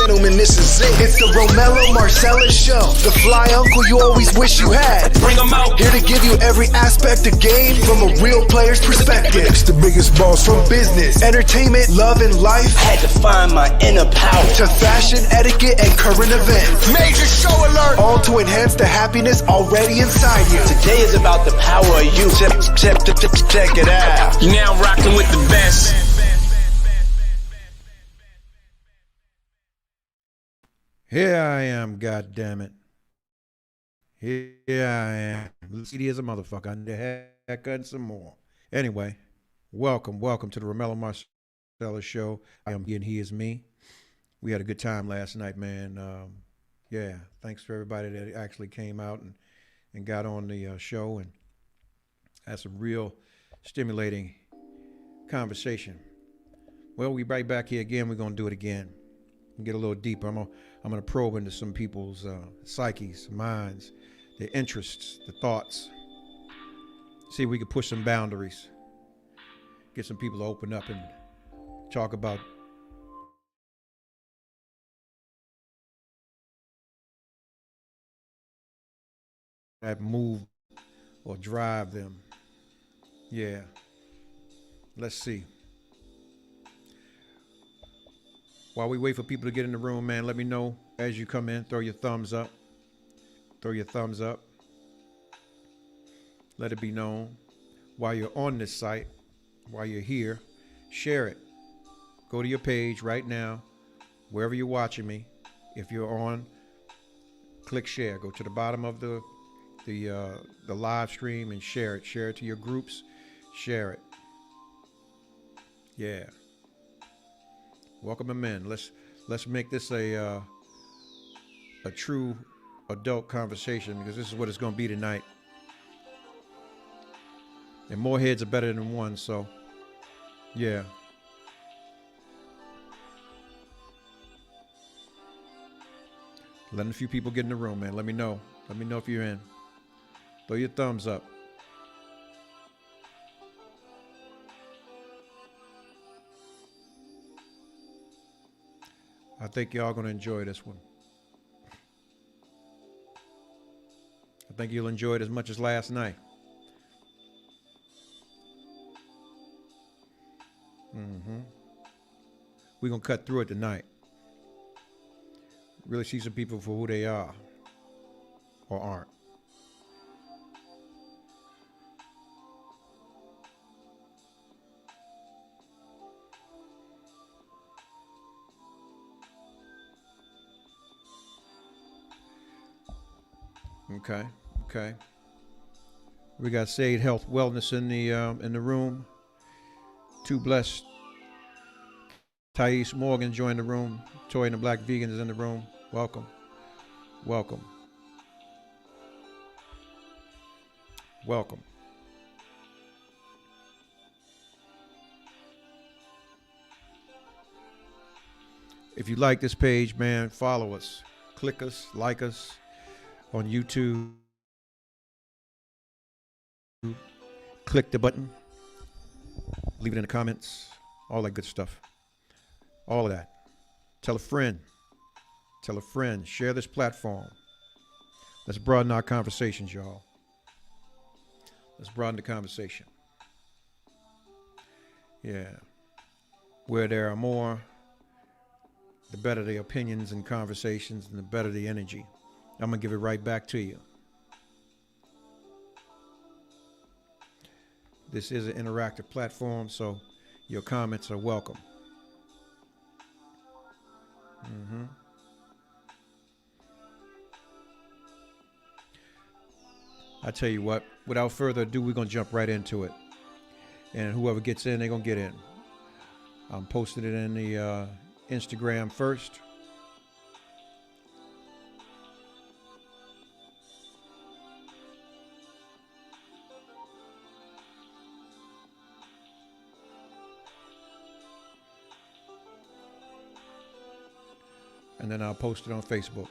gentlemen, this is it. It's the Romello Marcellus Show. The fly uncle you always wish you had. Bring 'em out. Here to give you every aspect of game from a real player's perspective. It's the biggest boss from business, entertainment, love, and life. Had to find my inner power. To fashion, etiquette, and current events. Major show alert. All to enhance the happiness already inside you. Today is about the power of you. Check it out. You're now rocking with the best. Here I am, goddammit. Here I am. Lucy is a motherfucker. I need a haircut and some more. Anyway, welcome to the Romello Marcellus Show. I am he and he is me. We had a good time last night, man. Yeah, thanks for everybody that actually came out and got on the show and had some real stimulating conversation. Well, we right back here again. We're going to do it again. Get a little deeper. I'm going to probe into some people's psyches, minds, their interests, the thoughts. See if we can push some boundaries. Get some people to open up and talk about that move or drive them. Yeah. Let's see. While we wait for people to get in the room, man, let me know as you come in. Throw your thumbs up. Throw your thumbs up. Let it be known. While you're on this site, while you're here, share it. Go to your page right now, wherever you're watching me. If you're on, click share. Go to the bottom of the live stream and share it. Share it to your groups. Share it. Yeah. Welcome them in. Let's make this a true adult conversation, because this is what it's going to be tonight. And more heads are better than one, so yeah. Letting a few people get in the room, man. Let me know. Let me know if you're in. Throw your thumbs up. I think y'all gonna enjoy this one. I think you'll enjoy it as much as last night. We're gonna cut through it tonight. Really see some people for who they are or aren't. Okay. We got Sade Health Wellness in the room. Too Blessed. Thais Morgan joined the room. Toy and the Black Vegan is in the room. Welcome. If you like this page, man, follow us. Click us, like us on YouTube. Click the button. Leave it in the comments. All that good stuff. All of that. Tell a friend. Share this platform. Let's broaden our conversations, y'all. Let's broaden the conversation. Yeah. Where there are more, the better the opinions and conversations and the better the energy. I'm going to give it right back to you. This is an interactive platform, so your comments are welcome. I tell you what, without further ado, we're going to jump right into it. And whoever gets in, they're going to get in. I'm posting it in the Instagram first. And then I'll post it on Facebook.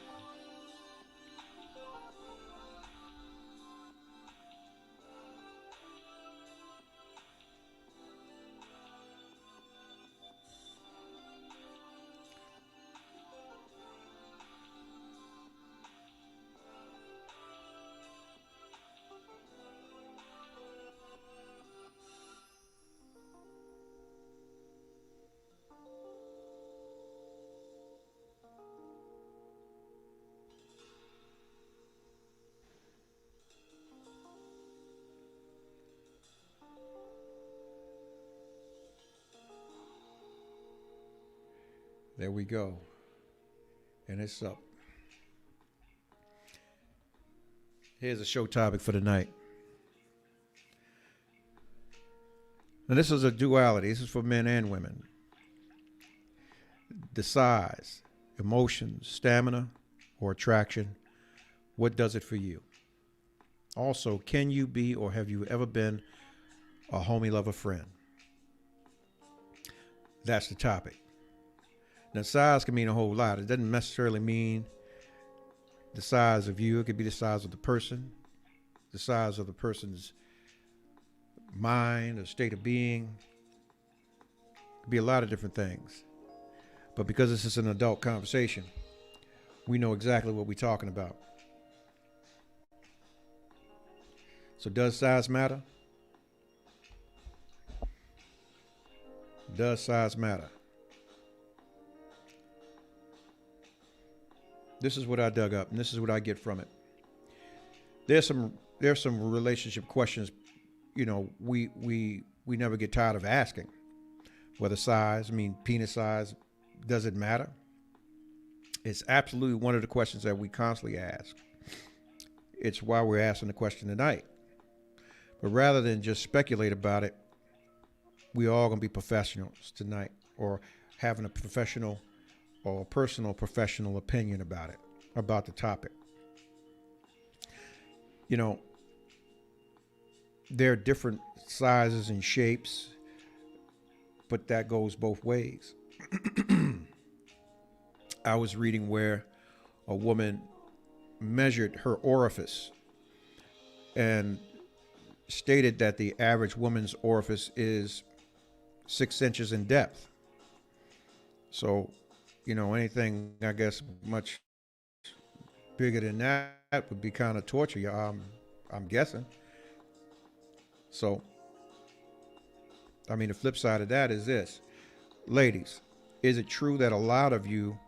There we go. And it's up. Here's a show topic for tonight. Now, this is a duality. This is for men and women. The size, emotions, stamina, or attraction. What does it for you? Also, can you be or have you ever been a homie lover friend? That's the topic. Now, size can mean a whole lot. It doesn't necessarily mean the size of you. It could be the size of the person, the size of the person's mind or state of being. It could be a lot of different things. But because this is an adult conversation, we know exactly what we're talking about. So does size matter? Does size matter? This is what I dug up, and this is what I get from it. There's some relationship questions, you know, we never get tired of asking. Whether size, penis size, does it matter? It's absolutely one of the questions that we constantly ask. It's why we're asking the question tonight. But rather than just speculate about it, we're all going to be professionals tonight, or having a professional or personal professional opinion about it, about the topic. You know, there are different sizes and shapes, but that goes both ways. I was reading where a woman measured her orifice and stated that the average woman's orifice is 6 inches in depth. So, you know, anything, I guess, much bigger than that would be kind of torture. I'm guessing. So, the flip side of that is this. Ladies, is it true that a lot of you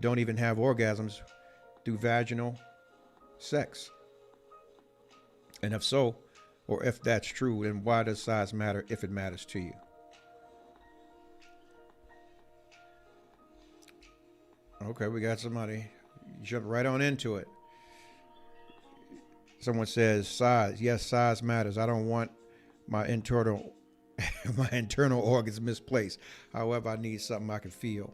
don't even have orgasms through vaginal sex? And if so, or if that's true, then why does size matter if it matters to you? Okay, we got somebody. Jump right on into it. Someone says size. Yes, size matters. I don't want my internal organs misplaced. However, I need something I can feel.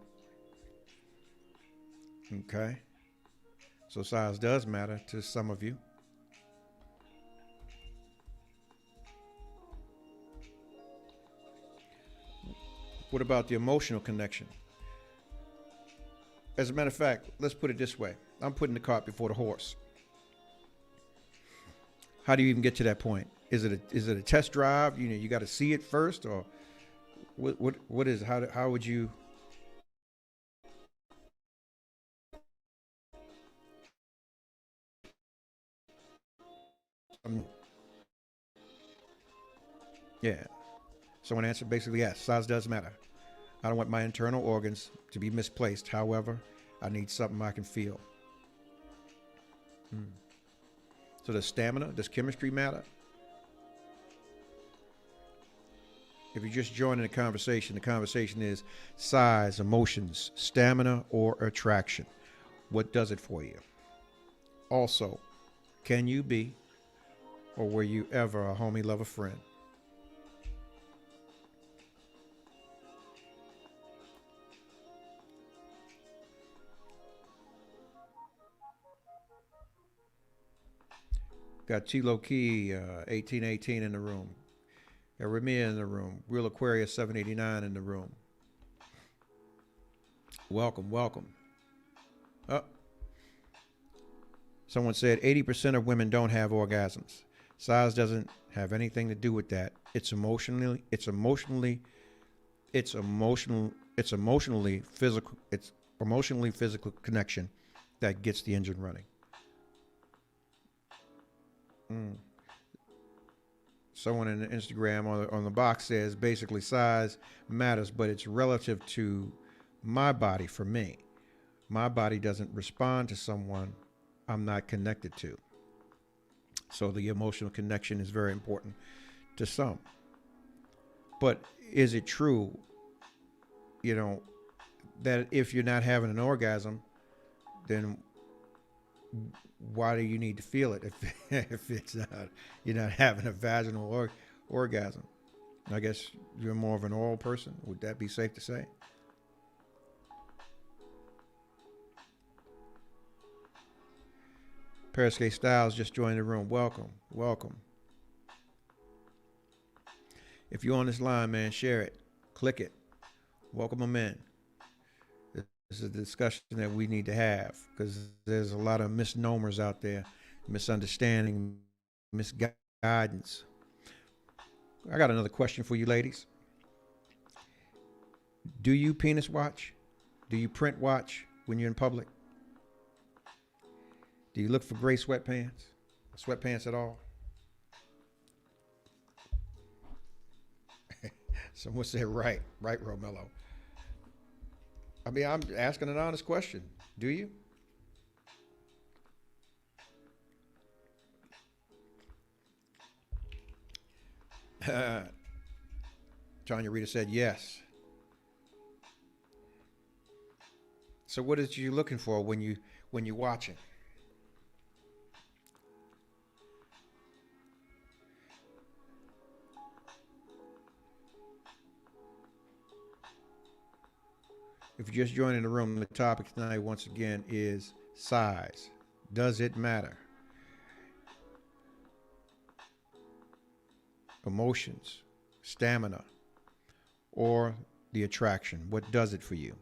Okay. So size does matter to some of you. What about the emotional connection? As a matter of fact, let's put it this way. I'm putting the cart before the horse. How do you even get to that point? Is it a test drive? You know, you got to see it first, or what is it? How would you? Yeah. Someone answered basically yes. Size does matter. I don't want my internal organs to be misplaced. However, I need something I can feel. So does stamina, does chemistry matter? If you're just joining the conversation is size, emotions, stamina, or attraction. What does it for you? Also, can you be, or were you ever a homie lover friend? Got Chilo Key, 1818 in the room. Got Ramia in the room. Real Aquarius 789 in the room. Welcome, welcome. Someone said 80% of women don't have orgasms. Size doesn't have anything to do with that. It's emotionally physical connection that gets the engine running. Someone in the Instagram on the box says basically size matters, but it's relative to my body. For me, my body doesn't respond to someone I'm not connected to. So the emotional connection is very important to some. But is it true, you know, that if you're not having an orgasm, then why do you need to feel it if it's not, you're not having a vaginal orgasm? I guess you're more of an oral person. Would that be safe to say? Periscope Styles just joined the room. Welcome, welcome. If you're on this line, man, share it, click it, welcome them in. This is a discussion that we need to have because there's a lot of misnomers out there, misunderstanding, misguidance. I got another question for you ladies. Do you penis watch? Do you print watch when you're in public? Do you look for gray sweatpants? Sweatpants at all? Someone said right, Romello. I mean, I'm asking an honest question. Do you? Tanya Rita said yes. So what is you looking for when you're watching? If you're just joining the room, the topic tonight once again is size. Does it matter? Emotions, stamina, or the attraction. What does it for you?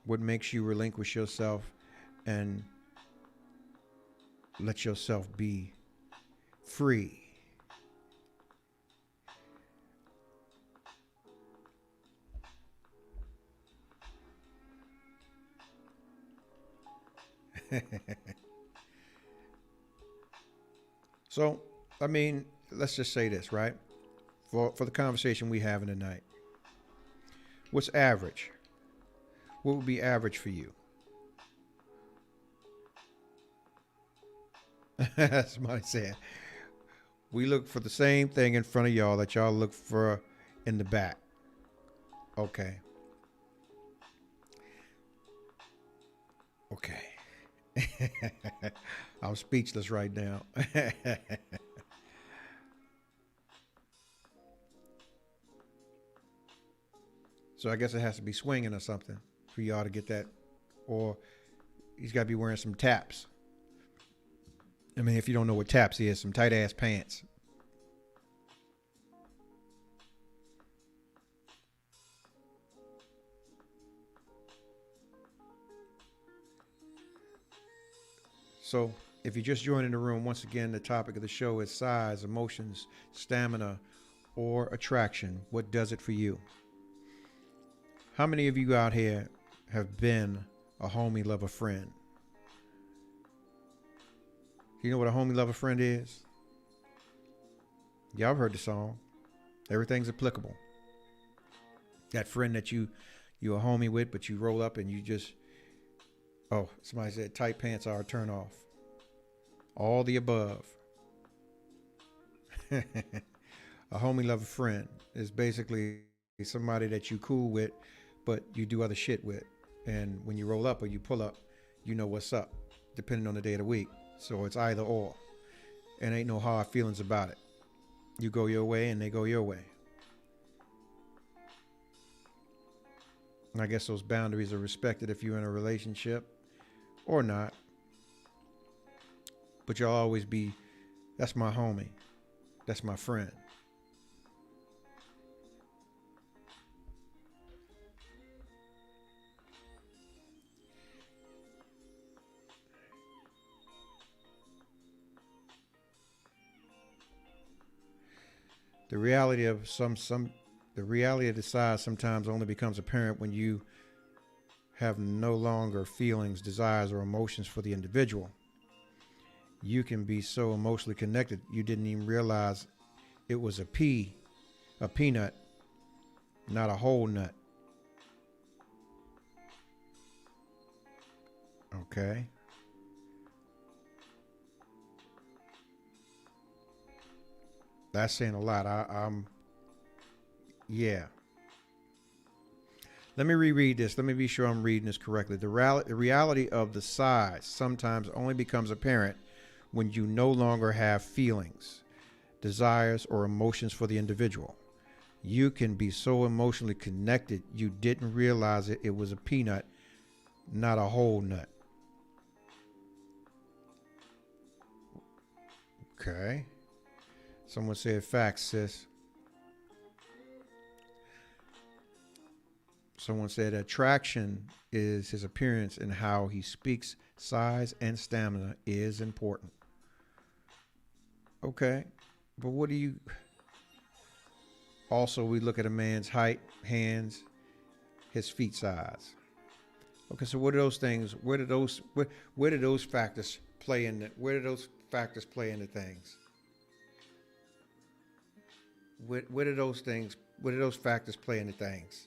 What makes you relinquish yourself and let yourself be free? So, I mean, let's just say this, right? For the conversation we having tonight. What's average? What would be average for you? Somebody said, we look for the same thing in front of y'all that y'all look for in the back. Okay. Okay. I'm speechless right now. So I guess it has to be swinging or something for y'all to get that. Or he's got to be wearing some taps. I mean, if you don't know what taps is, some tight ass pants. So if you're just joining the room, once again, the topic of the show is size, emotions, stamina, or attraction. What does it for you? How many of you out here have been a homie, lover, friend? You know what a homie, lover, friend is? Y'all have heard the song. Everything's applicable. That friend that you're a homie with, but you roll up and you just, oh, somebody said tight pants are a turn off. All the above. A homie, lover, friend is basically somebody that you cool with, but you do other shit with. And when you roll up or you pull up, you know what's up, depending on the day of the week. So it's either or. And ain't no hard feelings about it. You go your way and they go your way. And I guess those boundaries are respected if you're in a relationship or not. But you'll always be, that's my homie. That's my friend. The reality of the reality of the size sometimes only becomes apparent when you have no longer feelings, desires, or emotions for the individual. You can be so emotionally connected you didn't even realize it was a peanut, not a whole nut. Okay. That's saying a lot. Yeah. Let me reread this. Let me be sure I'm reading this correctly. The reality of the size sometimes only becomes apparent when you no longer have feelings, desires, or emotions for the individual. You can be so emotionally connected you didn't realize it was a peanut, not a whole nut. Okay. Someone said facts, sis. Someone said attraction is his appearance and how he speaks. Size and stamina is important. Okay. But what do you... Also, we look at a man's height, hands, his feet size. Okay, so what are those things? Where do those factors play in? Where do those factors play into things? Where do those things? Where do those factors play into things?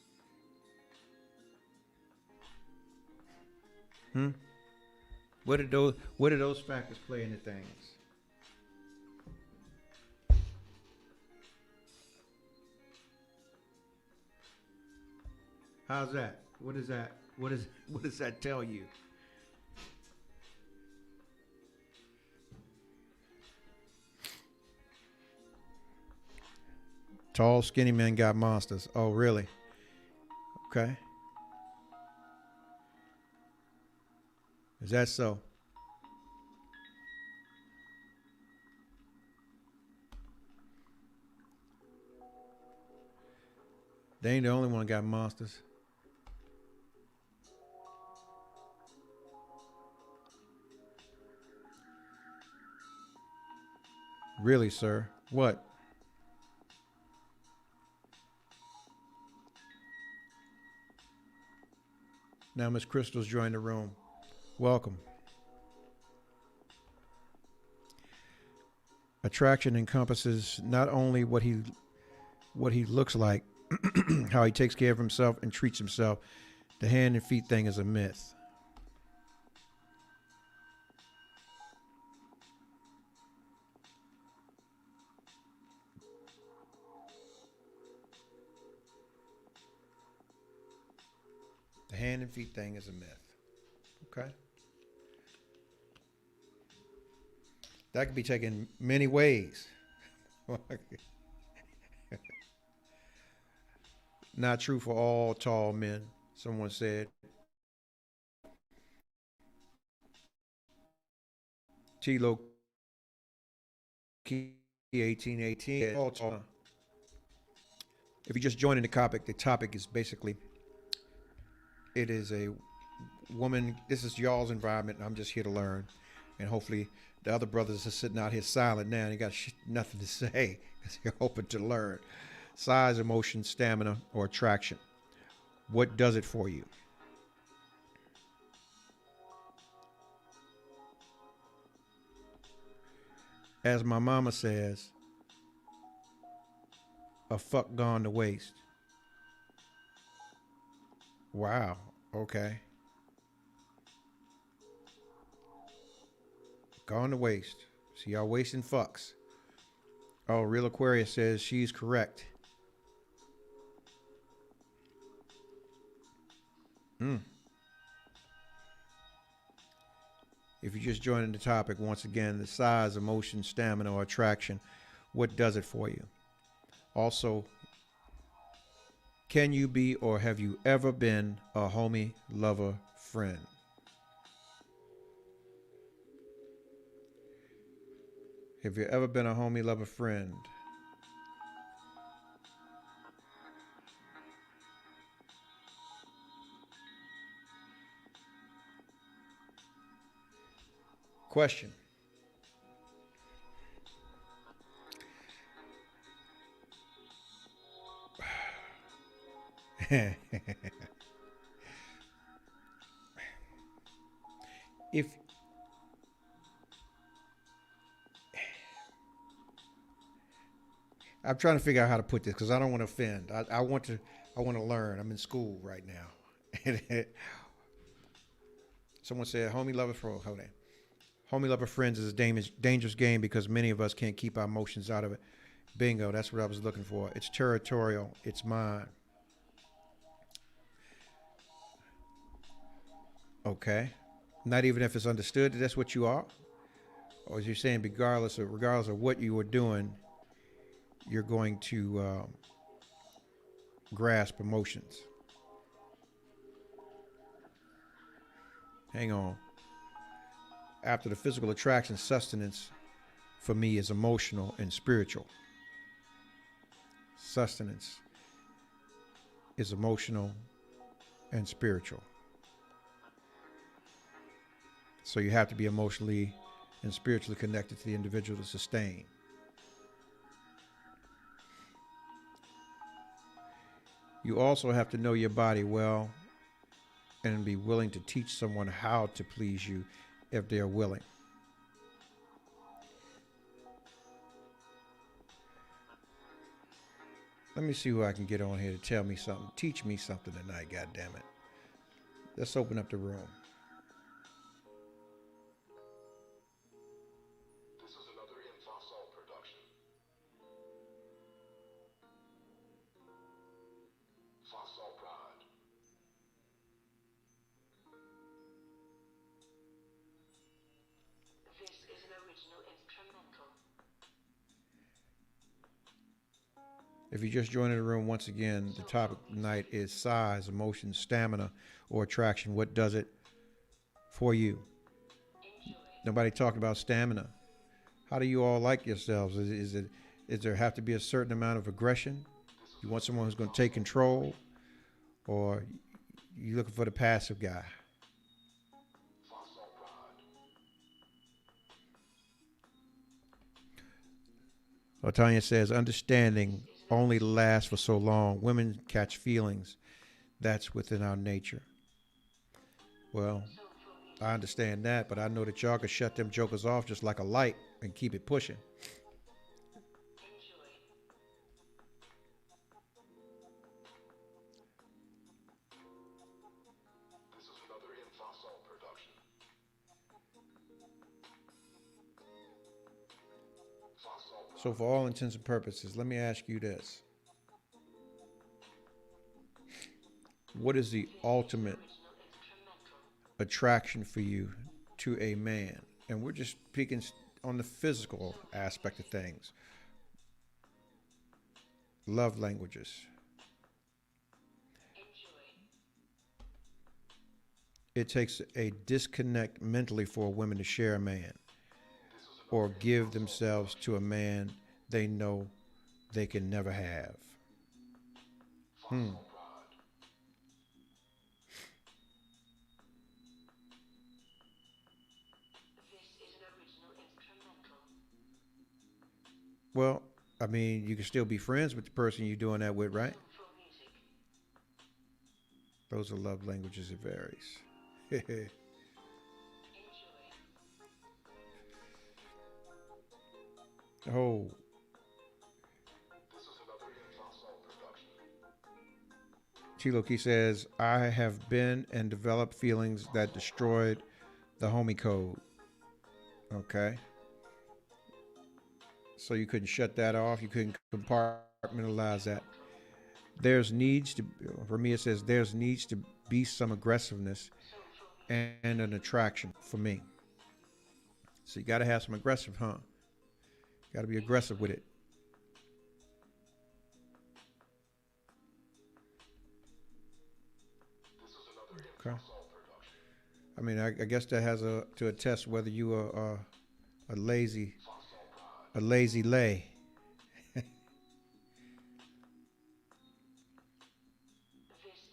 Where do those factors play into things? How's that? What is that? What does that tell you? Tall, skinny men got monsters. Oh, really? Okay. Is that so? They ain't the only one that got monsters. Really, sir? What? Now Miss Crystal's joined the room. Welcome. Attraction encompasses not only what he looks like, how he takes care of himself and treats himself. The hand and feet thing is a myth. The hand and feet thing is a myth. Okay. That could be taken many ways. Not true for all tall men, someone said. T-Lo Key 1818. All tall. If you're just joining the topic is basically, it is a woman. This is y'all's environment, and I'm just here to learn. And hopefully the other brothers are sitting out here silent now and they got nothing to say because they're hoping to learn. Size, emotion, stamina, or attraction. What does it for you? As my mama says, a fuck gone to waste. Wow. Okay. Gone to waste. See, y'all wasting fucks. Oh, Real Aquarius says she's correct. If you're just joining the topic, once again, the size, emotion, stamina, or attraction, what does it for you? Also, can you be or have you ever been a homie, lover, friend? Have you ever been a homie, lover, friend? Question. If I'm trying to figure out how to put this because I don't want to offend. I want to learn. I'm in school right now. Someone said homie lover for hold on. Homie lover friends is a dangerous game because many of us can't keep our emotions out of it. Bingo, that's what I was looking for. It's territorial. It's mine. Okay. Not even if it's understood that that's what you are? Or is you saying regardless of what you were doing, you're going to grasp emotions? Hang on. After the physical attraction, sustenance for me is emotional and spiritual. Sustenance is emotional and spiritual. So you have to be emotionally and spiritually connected to the individual to sustain. You also have to know your body well and be willing to teach someone how to please you if they're willing. Let me see who I can get on here to tell me something. Teach me something tonight, goddammit. Let's open up the room. This is another Infosol production. Fosol Pride. This is an original instrumental. If you just joined the room, once again, the topic tonight is size, emotion, stamina, or attraction. What does it for you? Nobody talked about stamina. How do you all like yourselves? Is there have to be a certain amount of aggression? You want someone who's going to take control, or you looking for the passive guy? Fosol Pride. Latanya says, understanding only lasts for so long. Women catch feelings. That's within our nature. Well, I understand that, but I know that y'all can shut them jokers off just like a light and keep it pushing. This is another Infosol production. Fosol Pride. So for all intents and purposes, let me ask you this. What is the ultimate attraction for you to a man? And we're just speaking on the physical aspect of things. Love languages. It takes a disconnect mentally for a woman to share a man or give themselves to a man they know they can never have. Well, I mean, you can still be friends with the person you're doing that with, right? Those are love languages. It varies. Oh, This is another Infosol production. Chiloki says, I have been and developed feelings that destroyed the homie code. Okay. So you couldn't shut that off. You couldn't compartmentalize that. For me, it says there's needs to be some aggressiveness and an attraction for me. So you got to have some aggressive, huh? Got to be aggressive with it. This is another Okay. Infosol production. I mean, I guess that has to attest whether you are a lazy lay.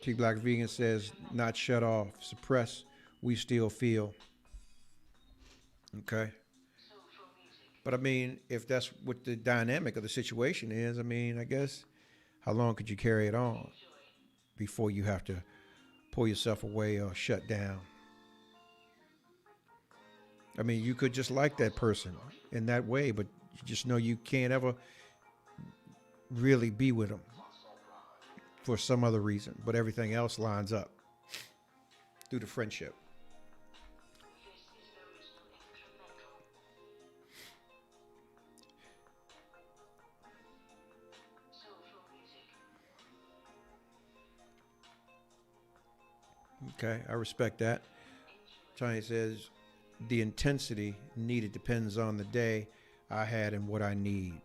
T Black Vegan says, not shut off, suppress, we still feel. Okay. But I mean, if that's what the dynamic of the situation is, I mean, I guess how long could you carry it on before you have to pull yourself away or shut down? I mean, you could just like that person in that way, but you just know you can't ever really be with them for some other reason, but everything else lines up through the friendship. Okay, I respect that. Tanya says, the intensity needed depends on the day I had and what I need.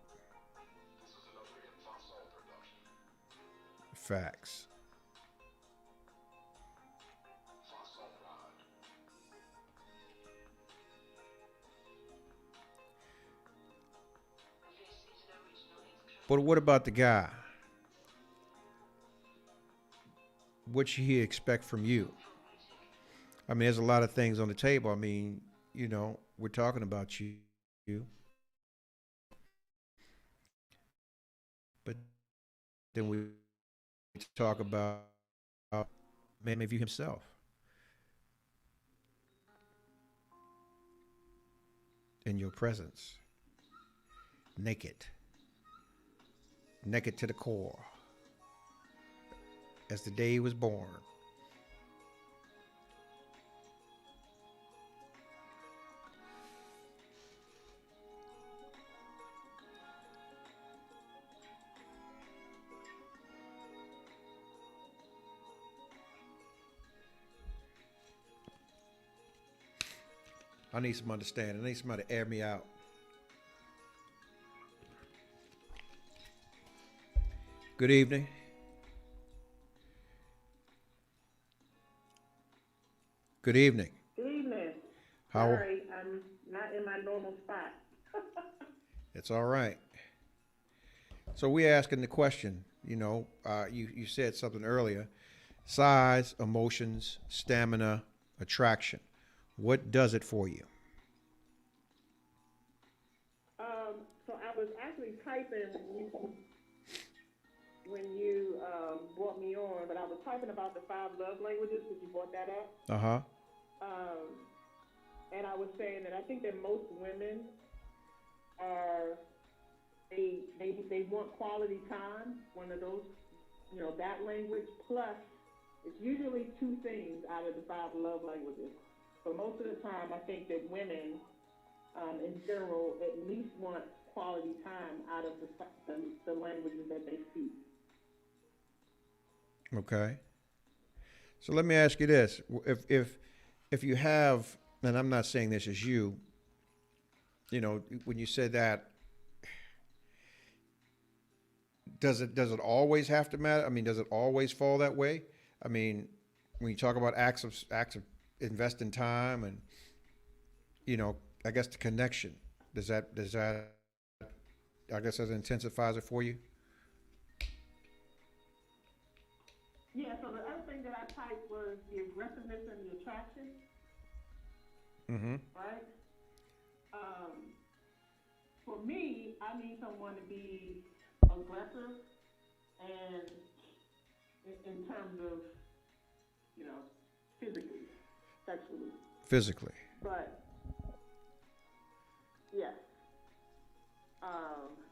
This is another M. Fasol production. Facts. Fasol Rod. This is an original instrumental. But what about the guy? What should he expect from you? I mean, there's a lot of things on the table. I mean, you know, we're talking about you. But then we talk about maybe himself. In your presence. Naked. Naked to the core. As the day he was born. I need some understanding. I need somebody to air me out. Good evening. Good evening. Good evening. How? Sorry, I'm not in my normal spot. It's all right. So we're asking the question. You know, you said something earlier: size, emotions, stamina, attraction. What does it for you? So I was actually typing when you brought me on, but I was typing about the 5 love languages because you brought that up. Uh-huh. And I was saying that I think that most women are they want quality time, one of those, you know, that language. Plus, it's usually 2 things out of the 5 love languages. So most of the time, I think that women, in general, at least want quality time out of the languages that they speak. Okay. So let me ask you this: if you have, and I'm not saying this as you, you know, when you said that, does it always have to matter? I mean, does it always fall that way? I mean, when you talk about acts of investing time and, you know, I guess the connection, does that I guess that intensifies it for you? Yeah, so the other thing that I typed was the aggressiveness and the attraction, Mm-hmm. right? For me, I need someone to be aggressive and in terms of, you know, physically, sexually. Physically. But, yes.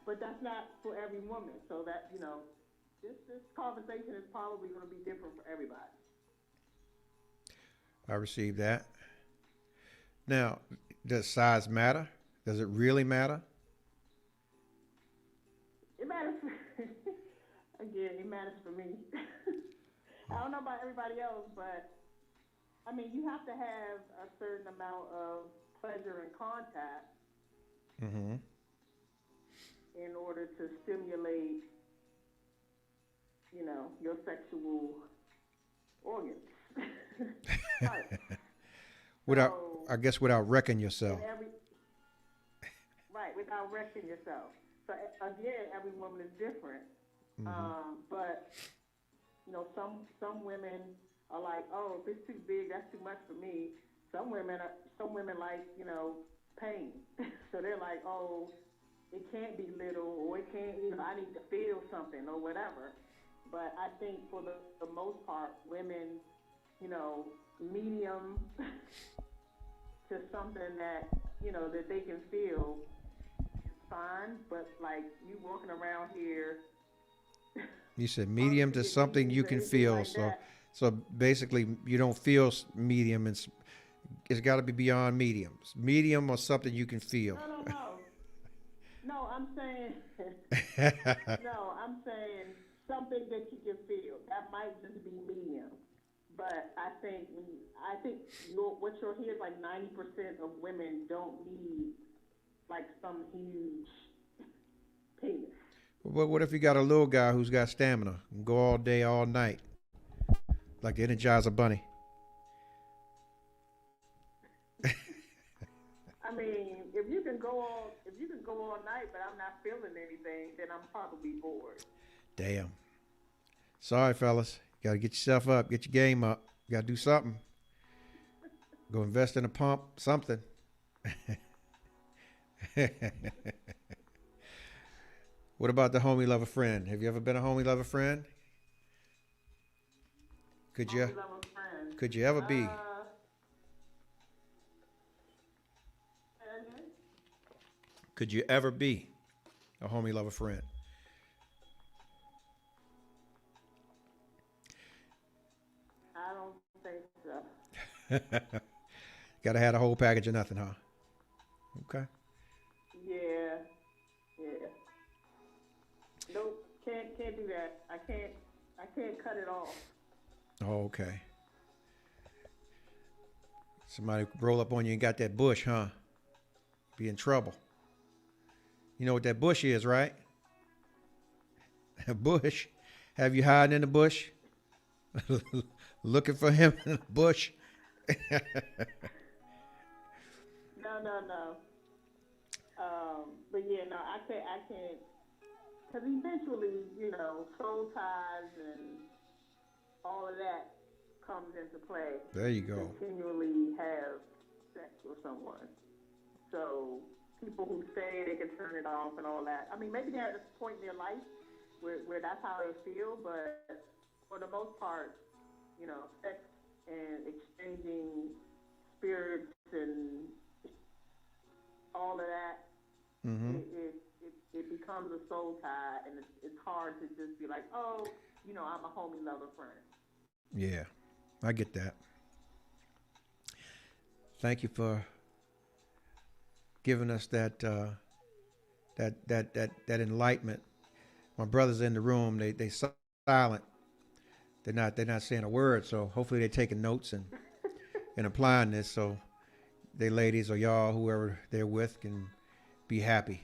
But that's not for every woman. So that, you know, this conversation is probably going to be different for everybody. I received that. Now, does size matter? Does it really matter? It matters. Again, it matters for me. I don't know about everybody else, but I mean, you have to have a certain amount of pleasure and contact Mm-hmm. in order to stimulate, you know, your sexual organs. Right. Without, So- I guess, without wrecking yourself. Right, without wrecking yourself. So again, every woman is different. But you know, some women are like, oh, if it's too big, that's too much for me. Some women like, you know, pain. So they're like, oh, it can't be little, or it can't, you know, I need to feel something or whatever. But I think for the most part, women, you know, medium to something that, you know, that they can feel is fine. But like you walking around here. You said medium to something you can feel. Like So, that. so basically, you don't feel medium. It's got to be beyond medium. Medium or something you can feel. No, I'm saying, no, I'm saying something that you can feel. That might just be medium. But I think what you'll hear is like 90% of women don't need like some huge penis. But what if you got a little guy who's got stamina and go all day, all night, like the Energizer Bunny? I mean, if you can go all night, but I'm not feeling anything, then I'm probably bored. Damn. Sorry, fellas. Got to get yourself up, get your game up. Got to do something. Go invest in a pump, something. What about the homie lover friend? Have you ever been a homie lover friend? Could you? Love a friend. Could you ever be? Okay. Could you ever be a homie lover friend? I don't think so. Gotta have a whole package of nothing, huh? Okay. Yeah. Nope, can't do that. I can't cut it off. Oh, okay. Somebody roll up on you and got that bush, huh? Be in trouble. You know what that bush is, right? A bush. Have you hiding in the bush? Looking for him in the bush? No. But yeah, no, I can't. Because eventually, soul ties and all of that comes into play. There you go. Continually have sex with someone. So people who say they can turn it off and all that. I mean, maybe they're at a point in their life where that's how they feel, but for the most part, sex and exchanging spirits and all of that, Mm-hmm. it becomes a soul tie, and it's hard to just be like, oh, I'm a homie lover friend. Yeah, I get that. Thank you for giving us that enlightenment. My brothers in the room, they silent. They're not saying a word. So hopefully they're taking notes and applying this. So they ladies or y'all, whoever they're with, can be happy.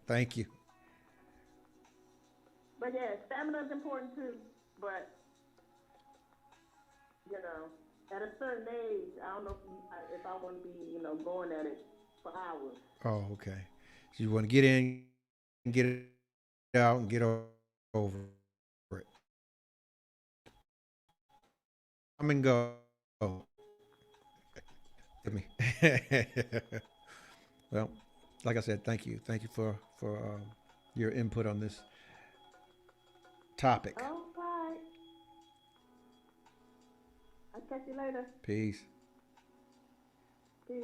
Thank you. But yeah, stamina is important too. But at a certain age, I don't know if I want to be going at it for hours. Oh, okay. So you want to get in, get it out, and get over it. Come and go. Give me. Well, like I said, thank you. Thank you for your input on this topic. All right. I'll catch you later. Peace. Peace.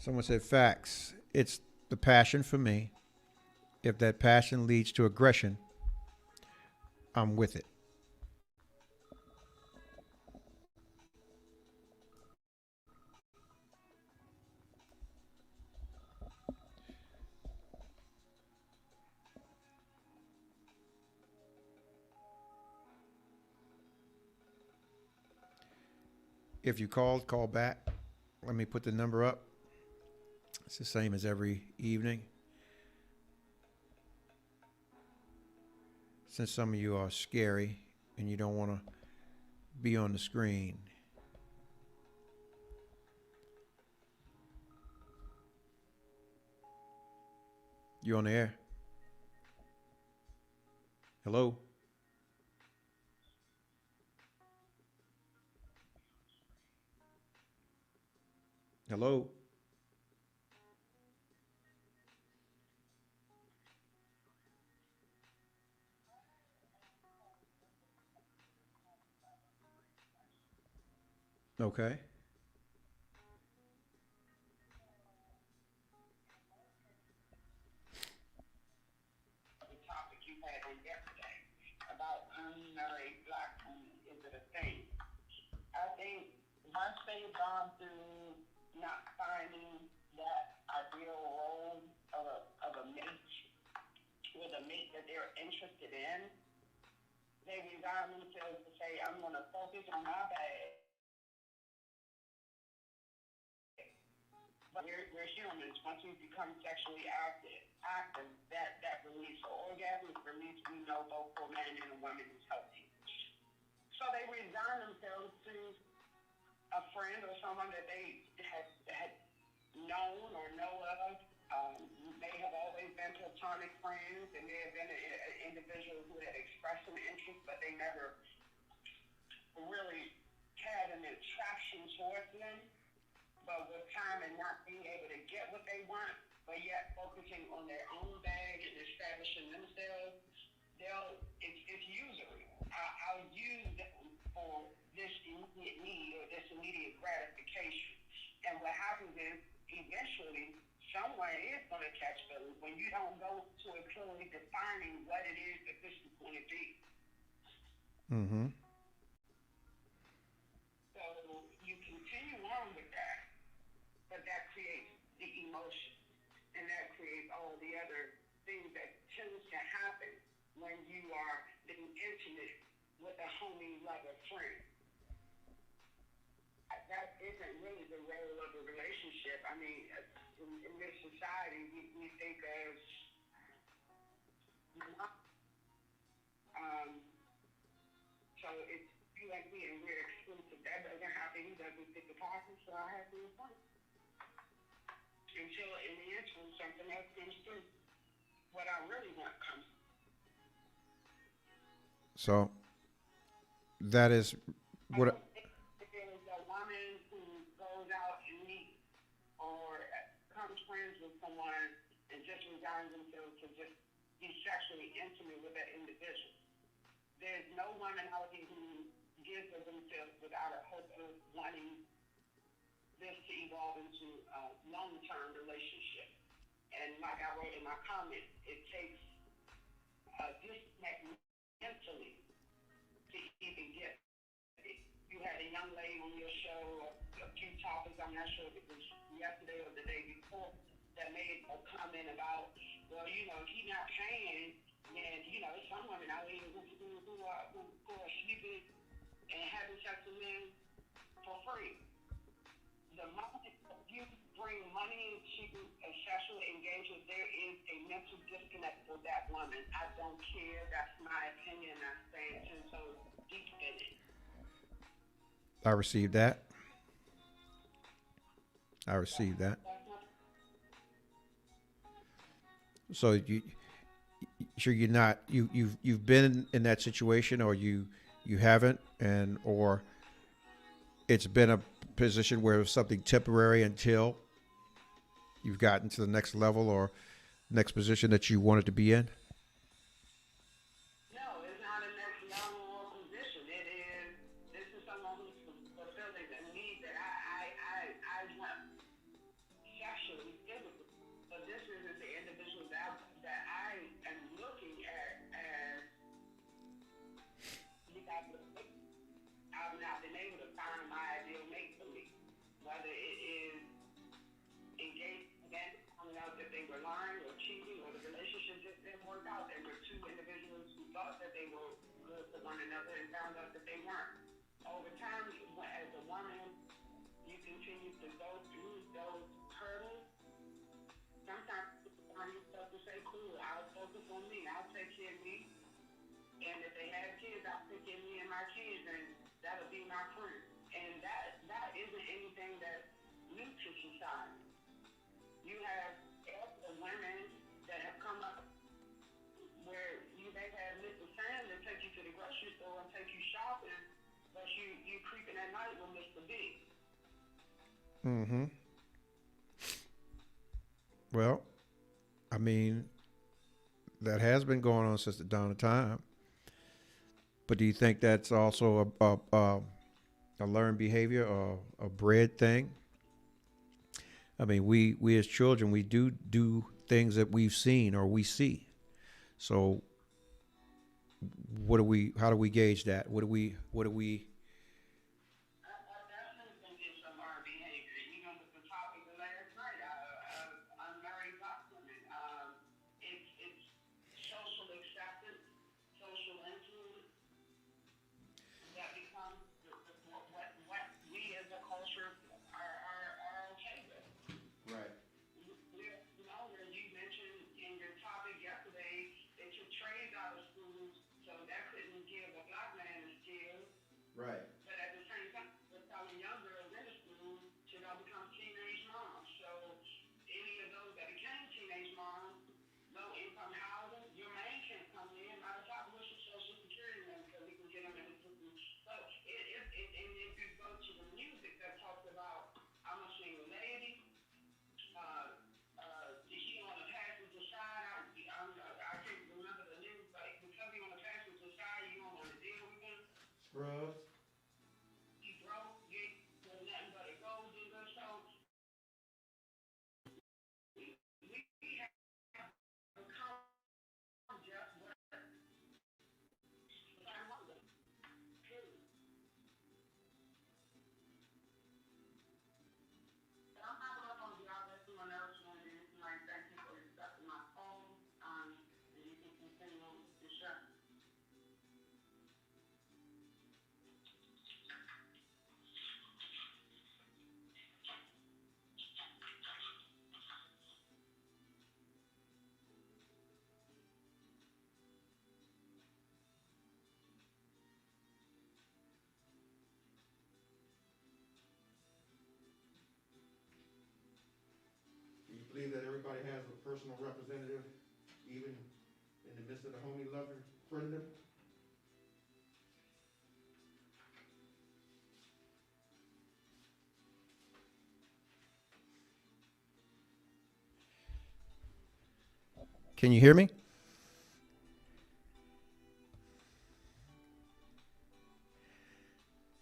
Someone said facts. It's the passion for me. If that passion leads to aggression, I'm with it. If you called, call back. Let me put the number up. It's the same as every evening. Since some of you are scary and you don't want to be on the screen. You on the air? Hello? Hello? Okay. online yesterday about unmarried black women. Is it a thing? I think once they've gone through not finding that ideal role of a mate with a mate that they're interested in, they resign themselves to say, I'm going to focus on my bag. But we're humans. Once we become sexually active, that release of orgasm release, we know both for a man and a woman is healthy. So they resign themselves to a friend or someone that they had known or know of. They have always been platonic friends, and they have been an individual who had expressed an interest, but they never really had an attraction towards them. But with time and not being able to get what they want, but yet focusing on their own bag and establishing themselves, it's usury. I'll use them for this immediate need or this immediate gratification. And what happens is, eventually, someone is going to catch feelings when you don't go to a clearly defining what it is that this is going to be. Mm-hmm. So you continue on with that, but that creates the emotion, and that creates all the other things that tends to happen when you are being intimate with a homie, lover, friend. That isn't really the role of a relationship. I mean, in this society, we think of, so it's you and me and we're exclusive. That doesn't happen. He doesn't fit the package, so I have to respond. Until in the interim, something else comes through. What I really want comes. So that is what. There's a woman who goes out and meets or becomes friends with someone and just resigns themselves to just be sexually intimate with that individual. There's no woman out here who gives of themselves without a hope of wanting this to evolve into a long-term relationship. And like I wrote in my comment, it takes a disconnect mentally to even get it. You had a young lady on your show, a few topics, I'm not sure if it was yesterday or the day before, that made a comment about, well, you know, if he's not paying, then, you know, some women out here who are sleeping and having sex with men for free. The moment you bring money into a sexual engagement, there is a mental disconnect for that woman. I don't care. That's my opinion. I'm saying so deep in it. I received that. I received that. So sure you're not you've been in that situation, or you haven't, and or it's been a position where it was something temporary until you've gotten to the next level or next position that you wanted to be in? No, it's not a next level or position. This is someone who's fulfilling a need that I want sexually, physically. But this isn't the individual that I am looking at as I've not been able to find my ideal mate for me. Whether it is engagement, coming out that they were lying or cheating, or the relationship just didn't work out. There were two individuals who thought that they were good for one another and found out that they weren't. Over time, as a woman, you continue to go through those hurdles. Sometimes you find yourself to say, cool, I'll focus on me, I'll take care of me. And if they have kids, I'll take care of me and my kids, and that'll be my friend. And that isn't anything that's new to society. You have women that have come up where you may have Mr. Sam that take you to the grocery store and take you shopping, but you creeping at night with Mr. B. Mm-hmm. Well, I mean, that has been going on since the dawn of time. But do you think that's also a learned behavior or a bred thing? I mean, we as children, we do things that we've seen or we see. So How do we gauge that? What do we, I definitely think it's some learned behavior. Even with the topic of last night, unmarried black women. It's social acceptance, social influence that becomes what we as a culture are okay with. right. You know, where you mentioned in your topic yesterday, they took trades out of schools, so that couldn't give a black man a skill. Right. But at the same time, we're telling young girls in the school to go become teenage moms. So any of those that became teenage moms, low income housing, your man can't come in. Matter of fact, what's your social security number so we can get them in the system? So and if you go to the music that talks about I'm a single lady, he on the passenger side, I can't remember the lyrics, but because he on the passenger side, you don't want to deal with him. Scrubs. He broke, get nothing but a gold digger. So we have become just what I wonder. Period. But I'm not up on the job that someone else wanted to do. Like, thank you for accepting my phone. And you can continue the show. Do you believe that everybody has a personal representative, even in the midst of the homie lover friendship? Can you hear me?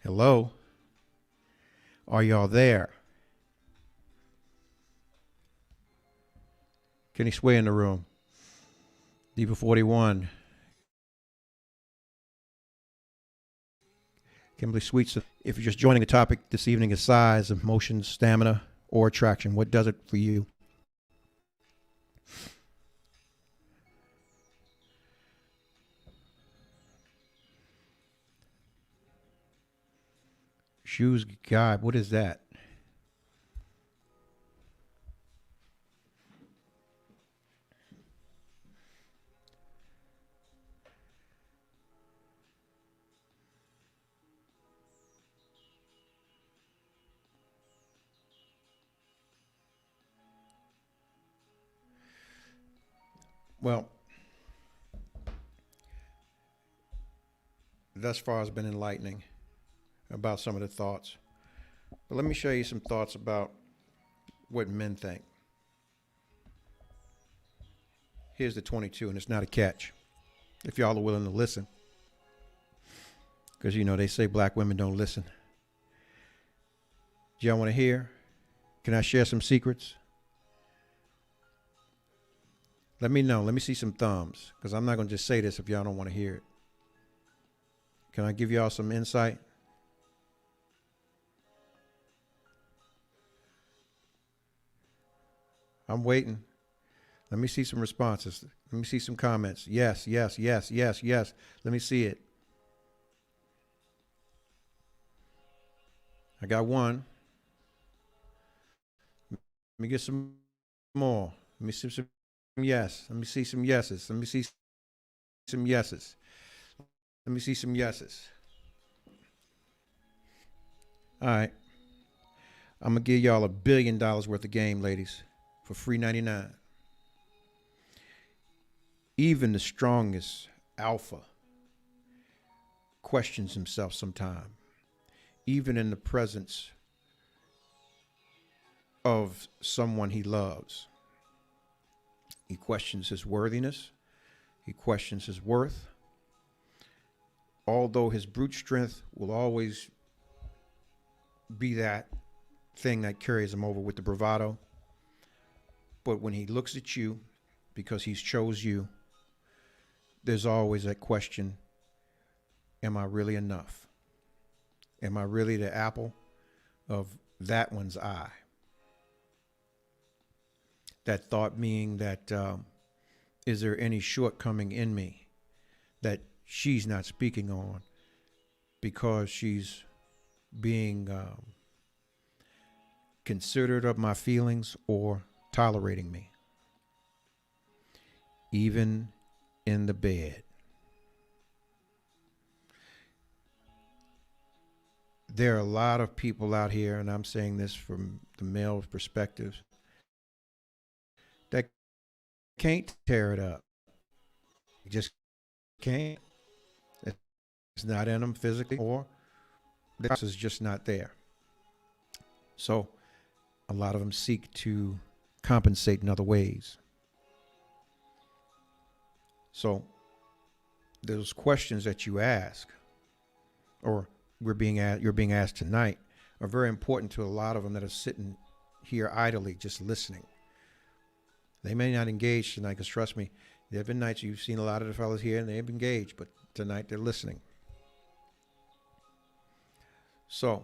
Hello? Are y'all there? Kenny Sway in the room. Diva 41. Kimberly Sweets. If you're just joining the topic this evening is size, emotion, stamina, or attraction. What does it for you? Shoes, God, what is that? Well, thus far has been enlightening about some of the thoughts. But let me show you some thoughts about what men think. Here's the 22, and it's not a catch. If y'all are willing to listen. Because, you know, they say black women don't listen. Do y'all want to hear? Can I share some secrets? Let me know. Let me see some thumbs. Because I'm not going to just say this if y'all don't want to hear it. Can I give y'all some insight? I'm waiting. Let me see some responses. Let me see some comments. Yes, yes, yes, yes, yes. Let me see it. I got one. Let me get some more. Let me see some yes. Let me see some yeses. Let me see some yeses. Let me see some yeses. All right. I'm going to give y'all $1 billion worth of game, ladies, for free 99. Even the strongest alpha questions himself sometime, even in the presence of someone he loves. He questions his worthiness. He questions his worth. Although his brute strength will always be that thing that carries him over with the bravado. But when he looks at you, because he's chose you, there's always that question, am I really enough? Am I really the apple of that one's eye? That thought being that, is there any shortcoming in me that she's not speaking on because she's being considerate of my feelings or tolerating me, even in the bed. There are a lot of people out here, and I'm saying this from the male perspective, that can't tear it up. You just can't. It's not in them physically, or the house is just not there. So a lot of them seek to compensate in other ways. So those questions that you ask, or you're being asked tonight, are very important to a lot of them that are sitting here idly just listening. They may not engage tonight, because trust me, there have been nights you've seen a lot of the fellas here and they've engaged, but tonight they're listening. So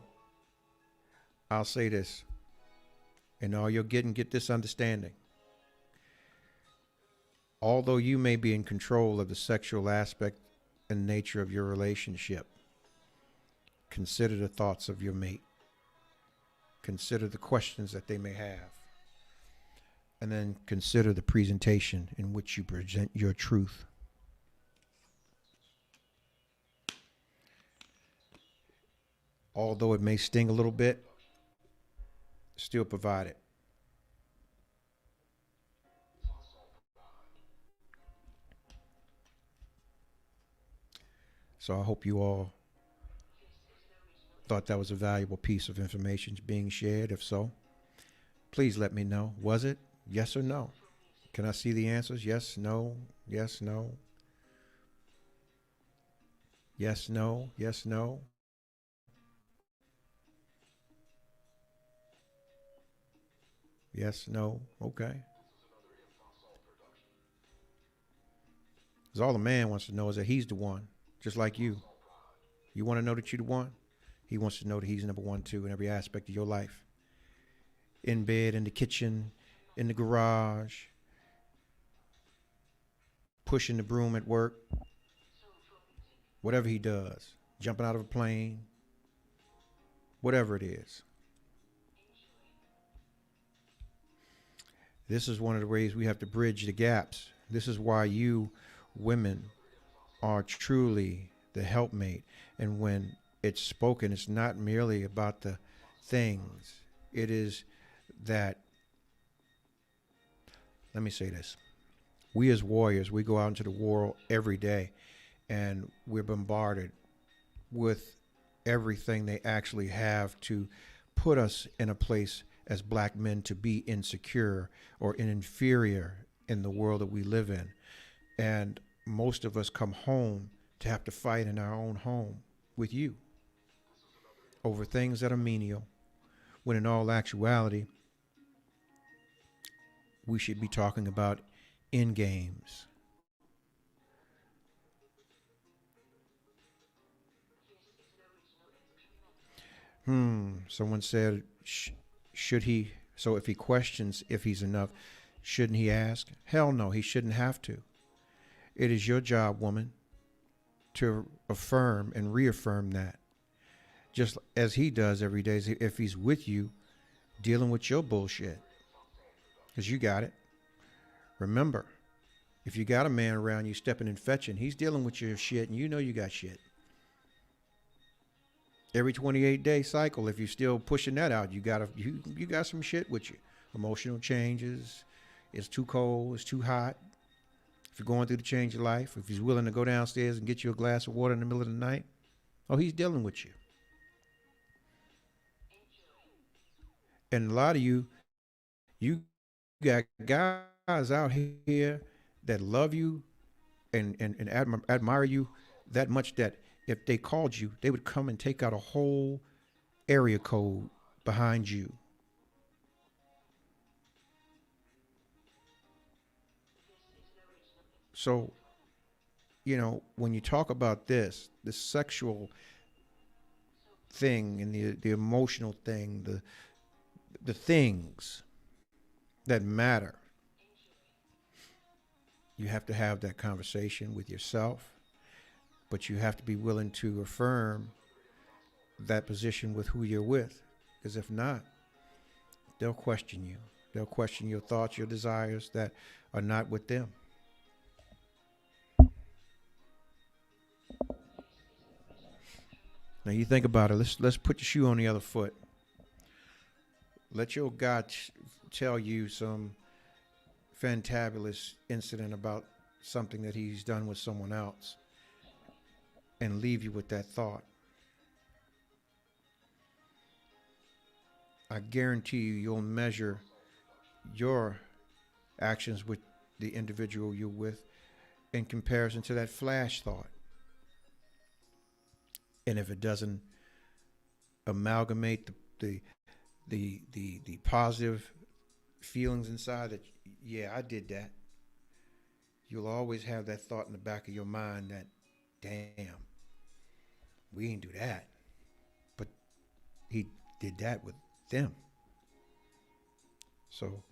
I'll say this, and all you'll get this understanding. Although you may be in control of the sexual aspect and nature of your relationship, consider the thoughts of your mate. Consider the questions that they may have. And then consider the presentation in which you present your truth. Although it may sting a little bit, still provide it. So I hope you all thought that was a valuable piece of information being shared. If so, please let me know. Was it? Yes or no? Can I see the answers? Yes, no, yes, no. Yes, no, yes, no. Yes, no, okay. Because all the man wants to know is that he's the one, just like you. You want to know that you're the one? He wants to know that he's number one, too, in every aspect of your life. In bed, in the kitchen, in the garage, pushing the broom at work, whatever he does, jumping out of a plane, whatever it is. This is one of the ways we have to bridge the gaps. This is why you women are truly the helpmate. And when it's spoken, it's not merely about the things. It is that, let me say this. We as warriors, we go out into the world every day and we're bombarded with everything they actually have to put us in a place as black men to be insecure or inferior in the world that we live in. And most of us come home to have to fight in our own home with you over things that are menial, when in all actuality, we should be talking about end games. Someone said, should he, so if he questions if he's enough, shouldn't he ask? Hell no, he shouldn't have to. It is your job, woman, to affirm and reaffirm that. Just as he does every day, if he's with you, dealing with your bullshit. Because you got it. Remember, if you got a man around you stepping and fetching, he's dealing with your shit and you know you got shit. Every 28-day cycle, if you're still pushing that out, you got some shit with you. Emotional changes. It's too cold. It's too hot. If you're going through the change of life, if he's willing to go downstairs and get you a glass of water in the middle of the night, oh, he's dealing with you. And a lot of you got guys out here that love you and admire you that much that if they called you, they would come and take out a whole area code behind you. So you know, when you talk about this sexual thing and the emotional thing, the things that matter, you have to have that conversation with yourself, but you have to be willing to affirm that position with who you're with. Because if not, they'll question you. They'll question your thoughts, your desires that are not with them. Now you think about it. Let's put your shoe on the other foot. Let your God tell you some fantabulous incident about something that he's done with someone else and leave you with that thought. I guarantee you'll measure your actions with the individual you're with in comparison to that flash thought. And if it doesn't amalgamate the positive feelings inside that, yeah, I did that, you'll always have that thought in the back of your mind that, damn, we ain't do that. But he did that with them. So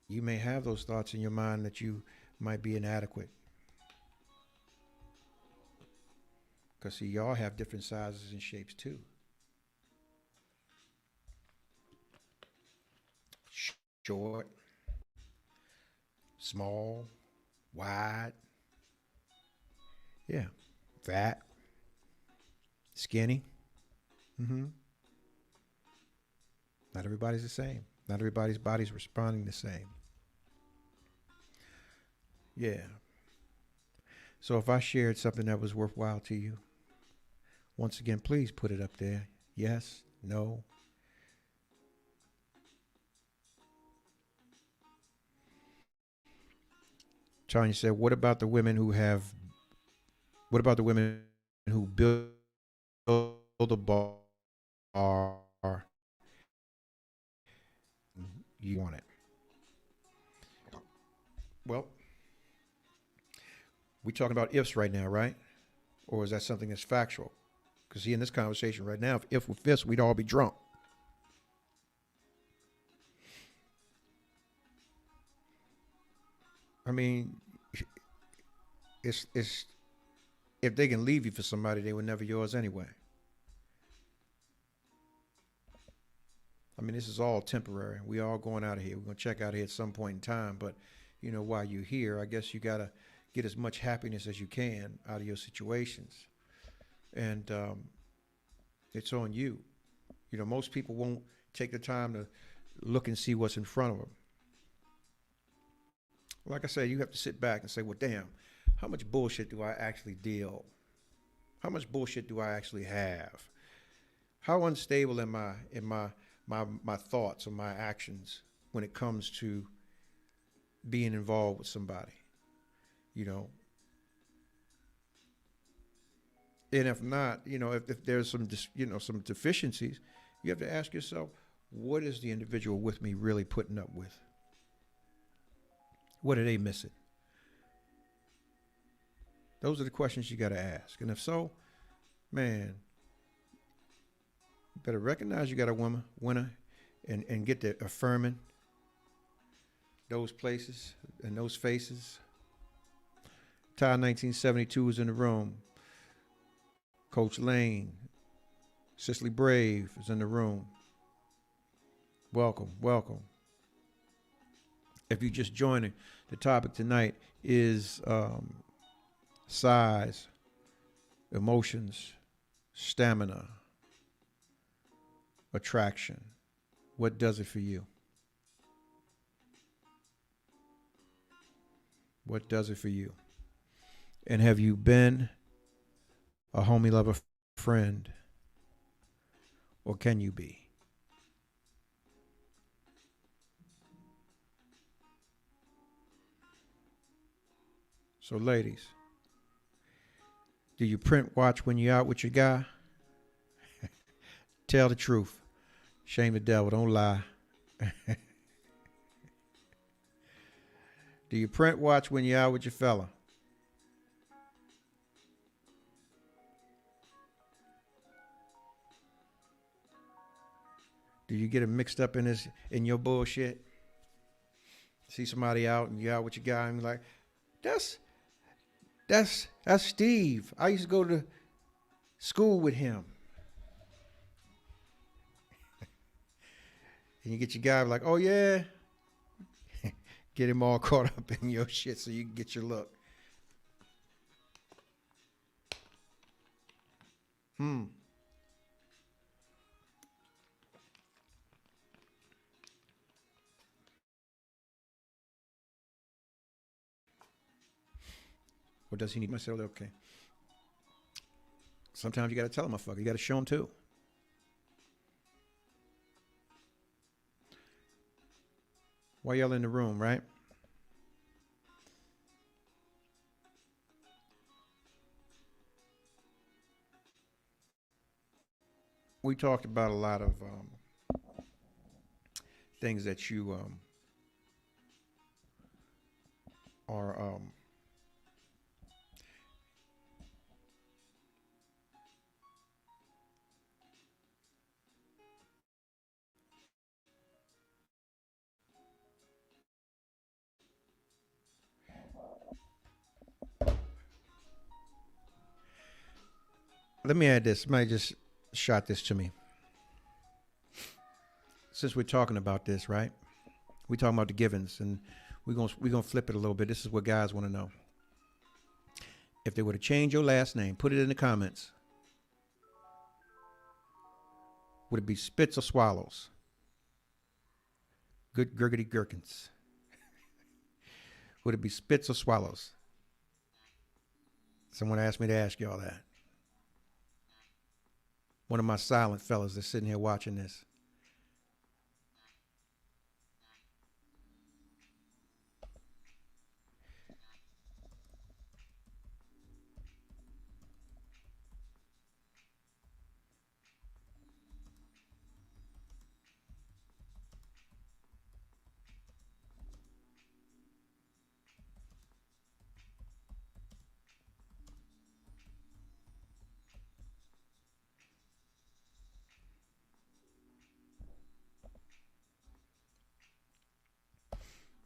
you may have those thoughts in your mind that you might be inadequate. Because see, y'all have different sizes and shapes too. Short, small, wide, yeah, fat, skinny. Not everybody's the same. Not everybody's body's responding the same. Yeah. So if I shared something that was worthwhile to you, once again, please put it up there. Yes, no. Tanya said, what about the women who build a bar? You want it. Well, we're talking about ifs right now, right? Or is that something that's factual? Because see, in this conversation right now, if with ifs, we'd all be drunk. I mean, it's if they can leave you for somebody, they were never yours anyway. I mean, this is all temporary. We all going out of here. We're going to check out of here at some point in time. But, you know, while you're here, I guess you got to get as much happiness as you can out of your situations. And it's on you. You know, most people won't take the time to look and see what's in front of them. Like I said, you have to sit back and say, well, damn, how much bullshit do I actually deal? How much bullshit do I actually have? How unstable am I in my thoughts or my actions when it comes to being involved with somebody, you know? And if not, you know, if there's some deficiencies, you have to ask yourself, what is the individual with me really putting up with? What are they missing? Those are the questions you got to ask. And if so, man, you better recognize you got a winner and get to affirming those places and those faces. Ty 1972 is in the room. Coach Lane, Cicely Brave is in the room. Welcome, welcome. If you're just joining, the topic tonight is size, emotions, stamina, attraction. What does it for you? What does it for you? And have you been a homie lover friend? Or can you be? So ladies, do you print watch when you're out with your guy? Tell the truth. Shame the devil, don't lie. Do you print watch when you're out with your fella? Do you get him mixed up in your bullshit? See somebody out and you out with your guy and you're like, that's Steve. I used to go to school with him. And you get your guy like, oh yeah. Get him all caught up in your shit so you can get your look. What does he need? I said, okay. Sometimes you got to tell him, motherfucker. You got to show him too. Why y'all in the room, right? We talked about a lot of things that you are let me add this. Somebody just shot this to me. Since we're talking about this, right? We're talking about the givens, and we're gonna flip it a little bit. This is what guys want to know. If they were to change your last name, put it in the comments. Would it be Spits or Swallows? Good gurgity gherkins. Would it be Spits or Swallows? Someone asked me to ask y'all that. One of my silent fellas that's sitting here watching this.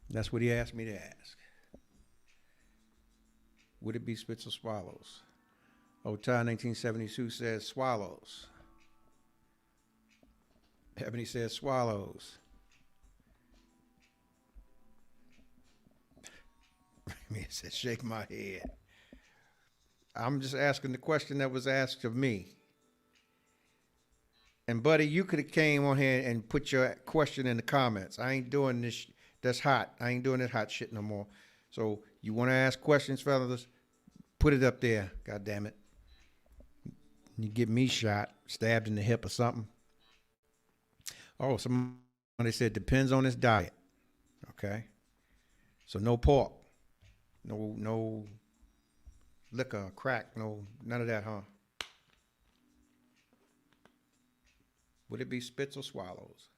That's what he asked me to ask. Would it be Spits or Swallows? Otai 1972 says swallows. Ebony says swallows. Me says shake my head. I'm just asking the question that was asked of me. And buddy, you could have came on here and put your question in the comments. I ain't doing this. That's hot. I ain't doing that hot shit no more. So you want to ask questions, fellas? Put it up there. God damn it. You get me shot, stabbed in the hip or something. Oh, somebody said depends on his diet. Okay. So no pork, no liquor, crack, none of that, huh? Would it be Spits or Swallows?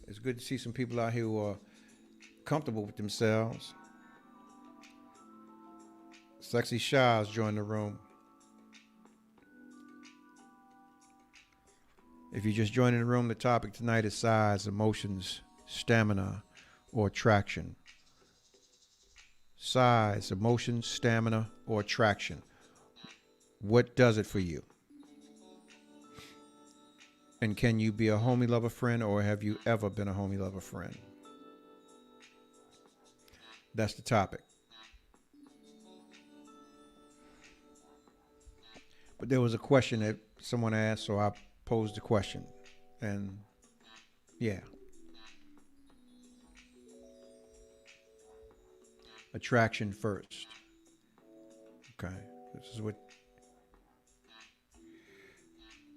It's good to see some people out here who are comfortable with themselves. Sexy Shaw's joined the room. If you're just joining the room, the topic tonight is size, emotions, stamina, or attraction. Size, emotions, stamina, or attraction. What does it for you? And can you be a homie lover friend, or have you ever been a homie lover friend? That's the topic. But there was a question that someone asked, so I posed the question. And yeah. Attraction first. Okay. This is what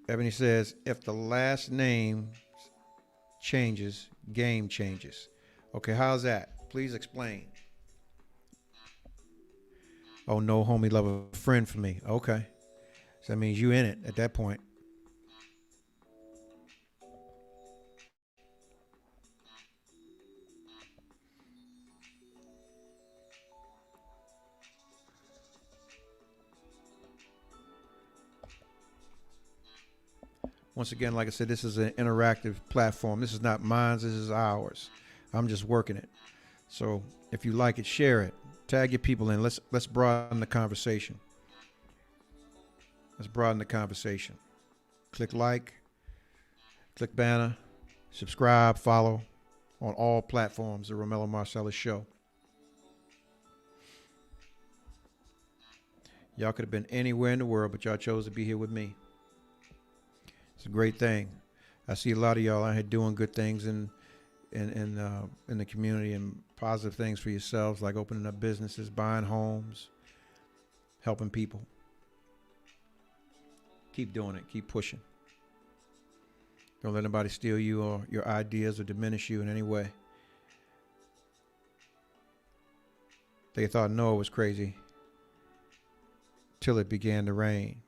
Ebony says, if the last name changes, game changes. Okay, how's that? Please explain. Oh, no homie lover friend for me. Okay. So that means you in it at that point. Once again, like I said, this is an interactive platform. This is not mine. This is ours. I'm just working it. So if you like it, share it. Tag your people in. Let's broaden the conversation. Let's broaden the conversation. Click like, click banner, subscribe, follow on all platforms. The Romello Marcellus Show. Y'all could have been anywhere in the world, but y'all chose to be here with me. It's a great thing. I see a lot of y'all out here doing good things in the community and positive things for yourselves, like opening up businesses, buying homes, helping people. Keep doing it. Keep pushing. Don't let anybody steal you or your ideas or diminish you in any way. They thought Noah was crazy till it began to rain.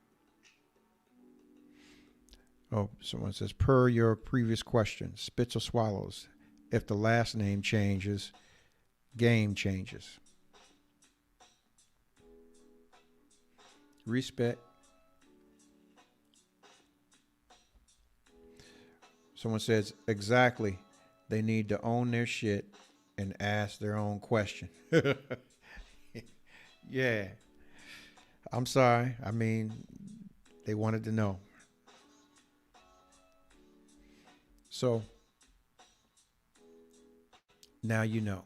Oh, someone says, per your previous question, spits or swallows. If the last name changes, game changes. Respect. Someone says, exactly. They need to own their shit and ask their own question. Yeah. I'm sorry. I mean, they wanted to know. So, now you know.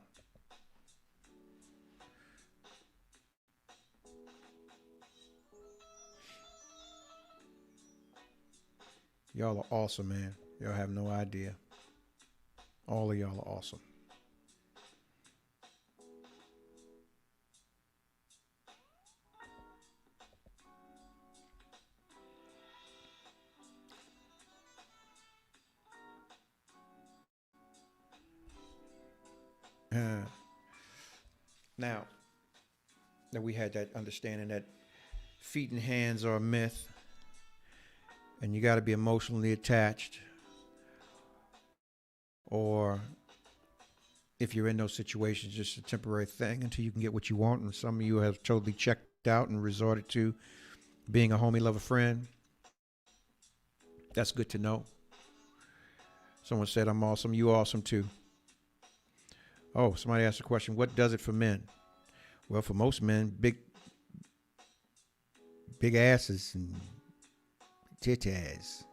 Y'all are awesome, man. Y'all have no idea. All of y'all are awesome. Now that we had that understanding that feet and hands are a myth, and you got to be emotionally attached, or if you're in those situations, just a temporary thing until you can get what you want. And some of you have totally checked out and resorted to being a homie, love a friend. That's good to know. Someone said, I'm awesome. You awesome too. Oh, somebody asked a question. What does it for men? Well, for most men, big asses and titties.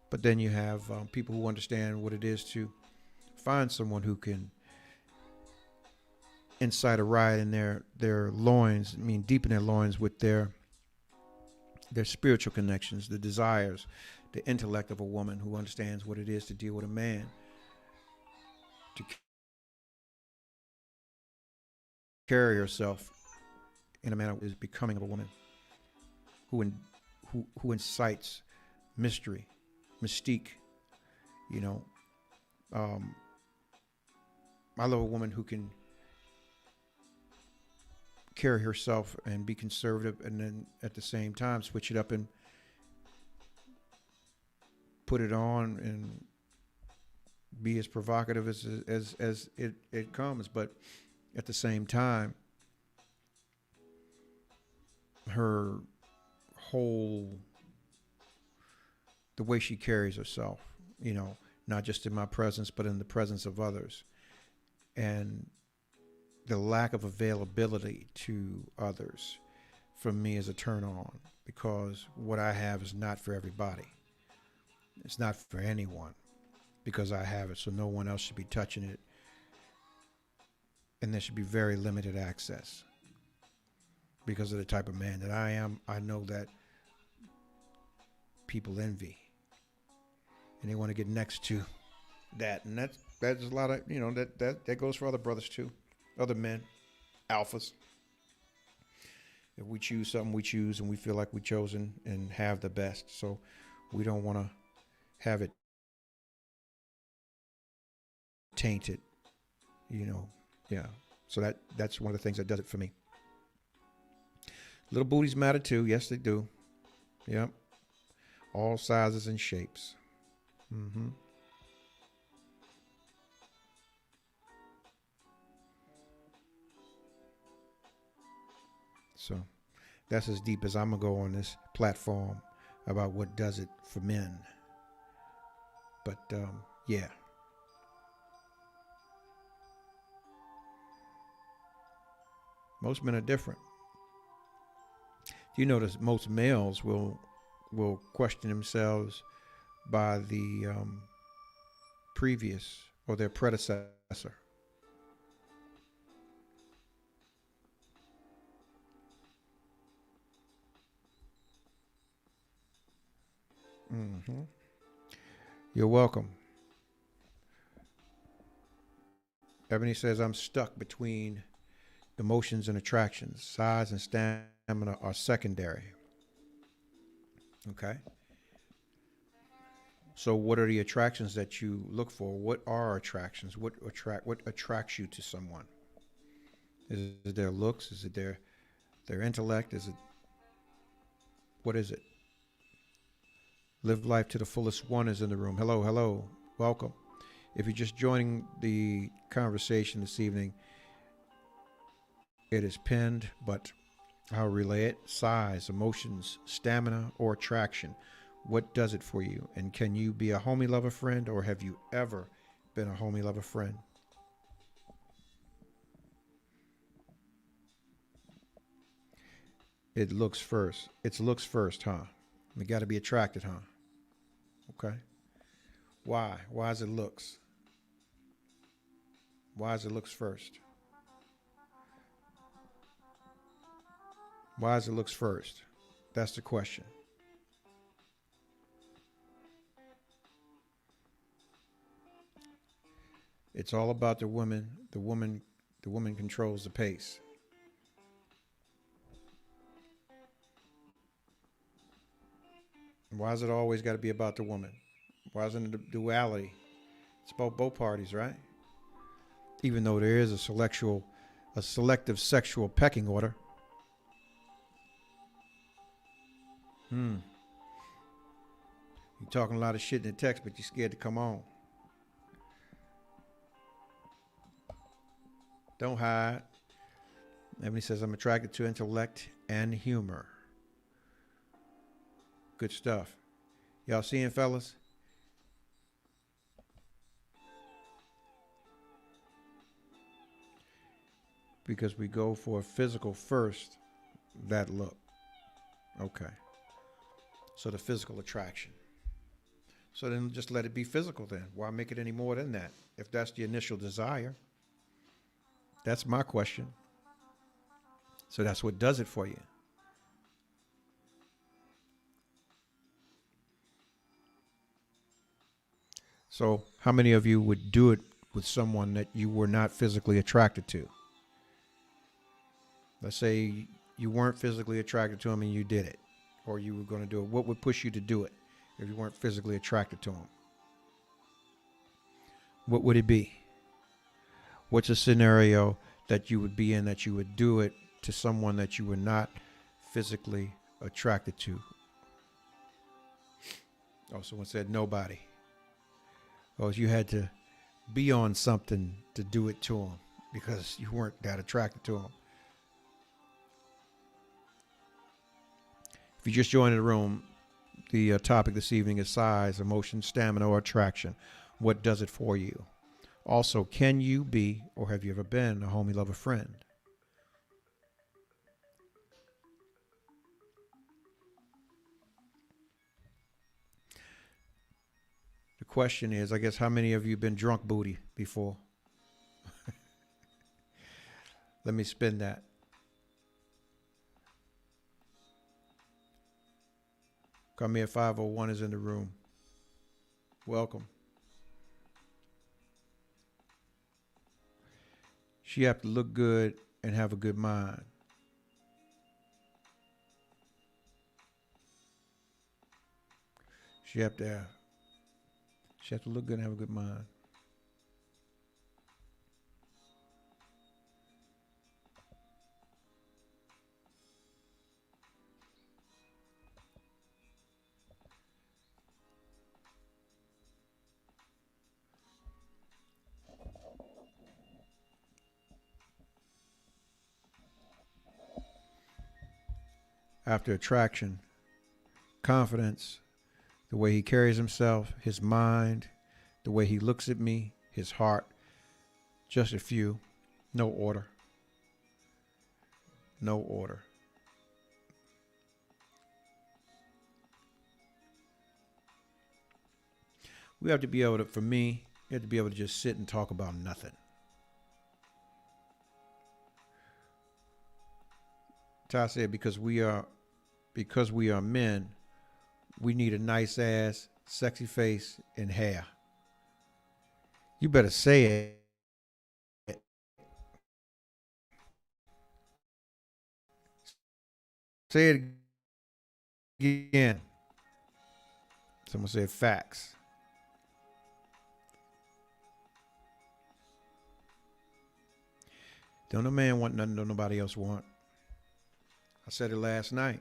But then you have people who understand what it is to find someone who can incite a riot in their loins. I mean, deep in their loins with their spiritual connections, the desires, the intellect of a woman who understands what it is to deal with a man, to carry herself in a manner that is becoming of a woman, who incites mystery, mystique. You know, I love a woman who can carry herself and be conservative, and then at the same time switch it up and put it on and be as provocative as it comes. But at the same time, her whole, the way she carries herself, you know, not just in my presence, but in the presence of others, and the lack of availability to others, for me, is a turn on, because what I have is not for everybody. It's not for anyone, because I have it, so no one else should be touching it, and there should be very limited access. Because of the type of man that I am, I know that people envy, and they want to get next to that, and that's a lot of, you know, that goes for other brothers too, other men, alphas. If we choose something, we choose, and we feel like we're chosen and have the best. So we don't want to have it tainted, you know. Yeah. So that's one of the things that does it for me. Little booties matter too. Yes, they do. Yep. All sizes and shapes. Mm-hmm. So That's as deep as I'm going to go on this platform about what does it for men. But, yeah. Most men are different. You notice most males will question themselves by the previous or their predecessor. You're welcome. Ebony says, I'm stuck between emotions and attractions. Size and stamina are secondary. Okay. So what are the attractions that you look for? What are attractions? What attracts you to someone? Is it their looks? Is it their intellect? What is it? Live life to the fullest one is in the room. Hello, hello. Welcome. If you're just joining the conversation this evening, it is pinned, but I'll relay it. Size, emotions, stamina, or attraction. What does it for you? And can you be a homie lover friend, or have you ever been a homie lover friend? It looks first. It's looks first, huh? We got to be attracted, huh? Okay. Why? Why is it looks? Why is it looks first? Why is it looks first? That's the question. It's all about the woman. The woman controls the pace. Why is it always got to be about the woman? Why isn't it a duality? It's about both parties, right? Even though there is a selective sexual pecking order. You're talking a lot of shit in the text, but you're scared to come on. Don't hide. Ebony says, I'm attracted to intellect and humor. Good stuff. Y'all seeing, fellas? Because we go for a physical first, that look. Okay. So the physical attraction. So then just let it be physical then. Why make it any more than that? If that's the initial desire. That's my question. So that's what does it for you. So how many of you would do it with someone that you were not physically attracted to? Let's say you weren't physically attracted to him and you did it, or you were going to do it. What would push you to do it if you weren't physically attracted to him? What would it be? What's a scenario that you would be in that you would do it to someone that you were not physically attracted to? Oh, someone said nobody. Oh, you had to be on something to do it to him because you weren't that attracted to him. If you just joined the room, the topic this evening is size, emotion, stamina, or attraction. What does it for you? Also, can you be, or have you ever been, a homie lover friend? The question is, I guess, how many of you been drunk booty before? Let me spin that. Come here, 501 is in the room. Welcome. She have to look good and have a good mind. She have to look good and have a good mind. after attraction, confidence, the way he carries himself, his mind, the way he looks at me, his heart. Just a few. No order. No order. We have to be able to, for me, you have to be able to just sit and talk about nothing. Ty said, because we are men, we need a nice ass, sexy face, and hair. You better say it. Say it again. Someone said facts. Don't no man want nothing that nobody else want. I said it last night.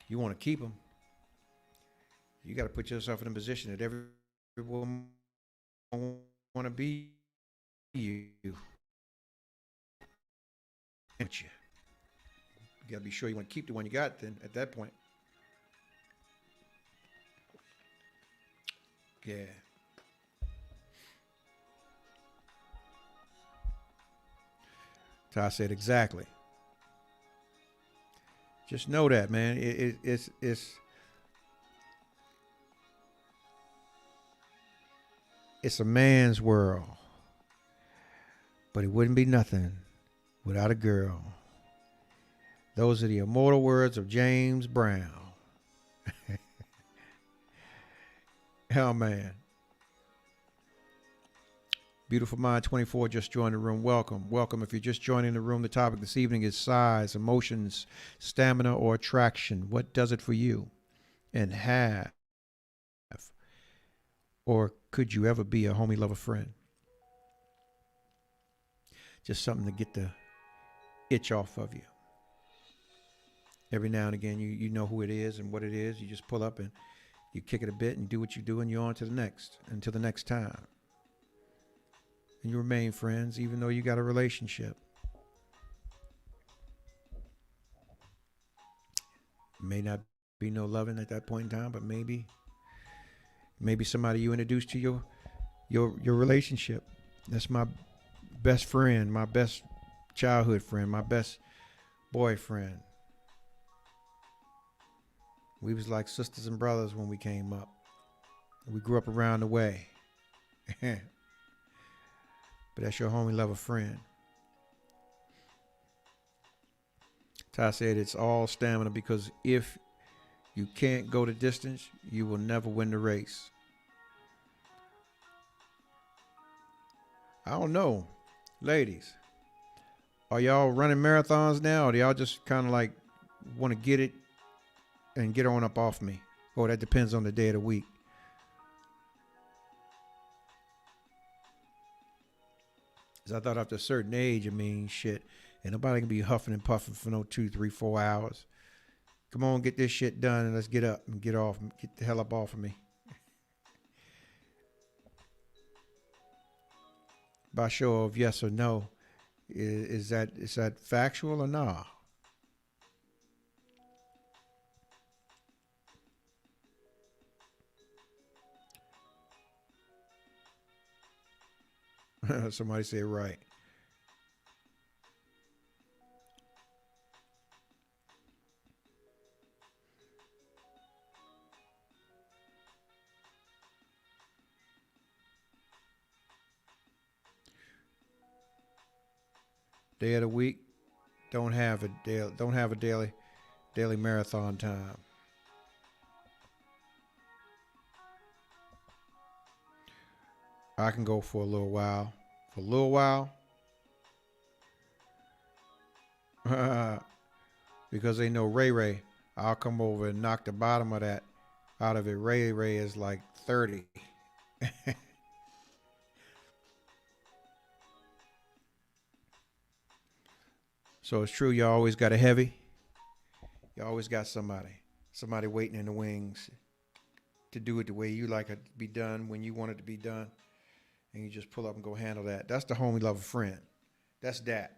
You want to keep them. You got to put yourself in a position that every woman want to be you. You got to be sure you want to keep the one you got then at that point. Yeah. Ty said exactly. Just know that, man. It's a man's world, but it wouldn't be nothing without a girl. Those are the immortal words of James Brown. Hell, man. Beautiful Mind 24 just joined the room. Welcome. Welcome. If you're just joining the room, the topic this evening is size, emotions, stamina, or attraction. What does it for you? And have. Or could you ever be a homie, lover, friend? Just something to get the itch off of you. Every now and again, you know who it is and what it is. You just pull up and you kick it a bit and do what you do, and you're on to the next, until the next time. And you remain friends, even though you got a relationship. May not be no loving at that point in time, but maybe somebody you introduced to your relationship. That's my best friend, my best childhood friend, my best boyfriend. We was like sisters and brothers when we came up. We grew up around the way. But that's your homie, lover, friend. Ty said it's all stamina, because if you can't go the distance, you will never win the race. I don't know. Ladies, are y'all running marathons now, or do y'all just kind of like want to get it and get on up off me? Or that depends on the day of the week. Because I thought after a certain age, shit, and nobody can be huffing and puffing for no 2, 3, 4 hours. Come on, get this shit done, and let's get up and get off, get the hell up off of me. By show of yes or no, is that factual or nah? Somebody say right. Day of the week, don't have a daily marathon time. I can go for a little while. Because they know Ray, I'll come over and knock the bottom of that out of it. Ray is like 30. So it's true, you always got a heavy. You always got somebody waiting in the wings to do it the way you like it to be done, when you want it to be done. And you just pull up and go handle that. That's the homie, lover, friend. That's that.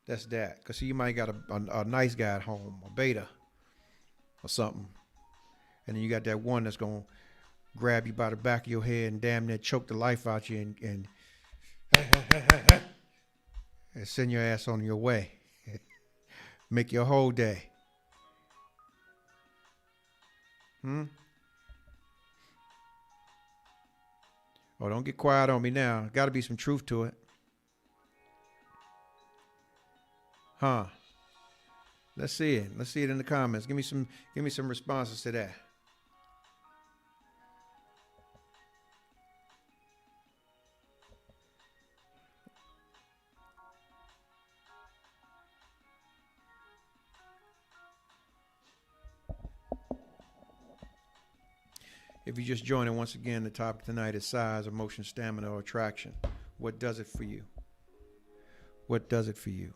That's that. Because see, you might got a nice guy at home, a beta or something. And then you got that one that's going to grab you by the back of your head and damn near choke the life out you and send your ass on your way. Make your whole day. Oh, don't get quiet on me now. Got to be some truth to it. Huh? Let's see it. Let's see it in the comments. Give me some responses to that. If you're just joining, once again, the topic tonight is size, emotion, stamina, or attraction. What does it for you? What does it for you?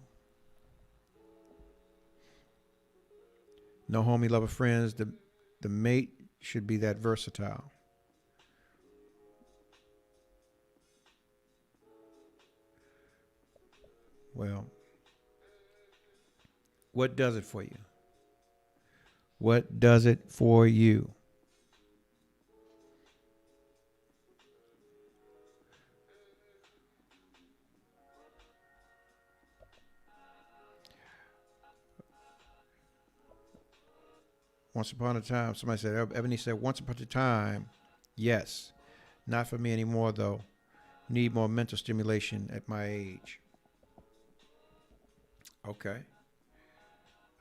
No homie, lover, friends. The mate should be that versatile. Well, what does it for you? What does it for you? Once upon a time, somebody said, Ebony said, once upon a time, yes. Not for me anymore, though. Need more mental stimulation at my age. Okay.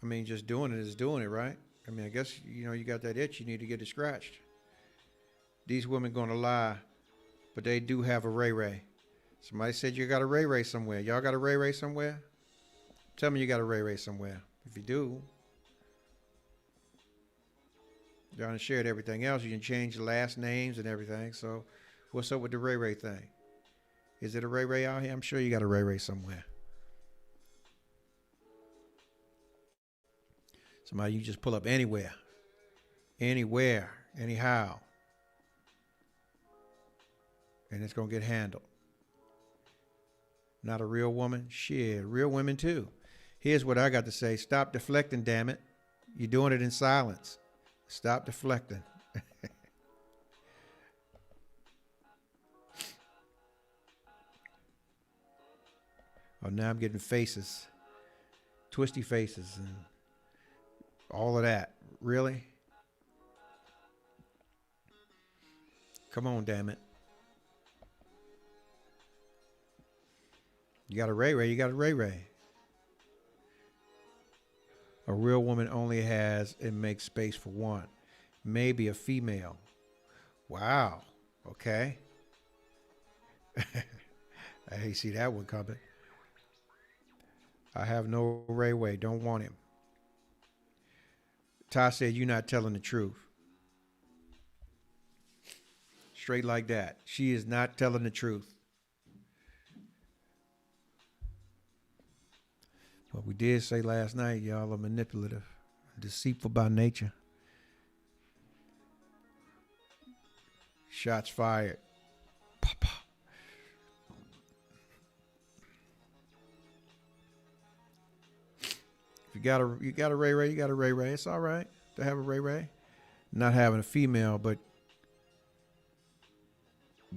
I mean, just doing it is doing it, right? I mean, I guess, you got that itch, you need to get it scratched. These women going to lie, but they do have a Ray Ray. Somebody said you got a Ray Ray somewhere. Y'all got a Ray Ray somewhere? Tell me you got a Ray Ray somewhere. If you do, y'all done shared everything else. You can change the last names and everything. So what's up with the Ray Ray thing? Is it a Ray Ray out here? I'm sure you got a Ray Ray somewhere. Somebody you just pull up anywhere, anyhow, and it's going to get handled. Not a real woman? Shit, real women too. Here's what I got to say. Stop deflecting, damn it. You're doing it in silence. Stop deflecting. Oh, now I'm getting faces. Twisty faces and all of that. Really? Come on, damn it. You got a Ray Ray, you got a Ray Ray. A real woman only has and makes space for one. Maybe a female. Wow. Okay. I see that one coming. I have no Ray Ray. Don't want him. Ty said you're not telling the truth. Straight like that. She is not telling the truth. But we did say last night, y'all are manipulative, deceitful by nature. Shots fired. Papa. If you got a Ray Ray, you got a Ray Ray. It's all right to have a Ray Ray. Not having a female, but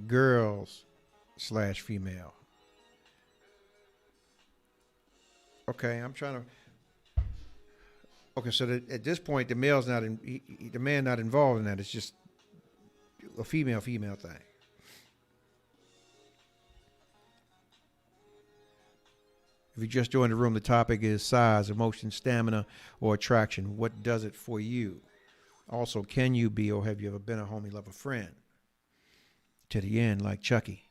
girls/female. Okay, I'm trying to. Okay, so at this point, the male's not the man not involved in that. It's just a female thing. If you just joined the room, the topic is size, emotion, stamina, or attraction. What does it for you? Also, can you be or have you ever been a homie, lover, friend? To the end, like Chucky.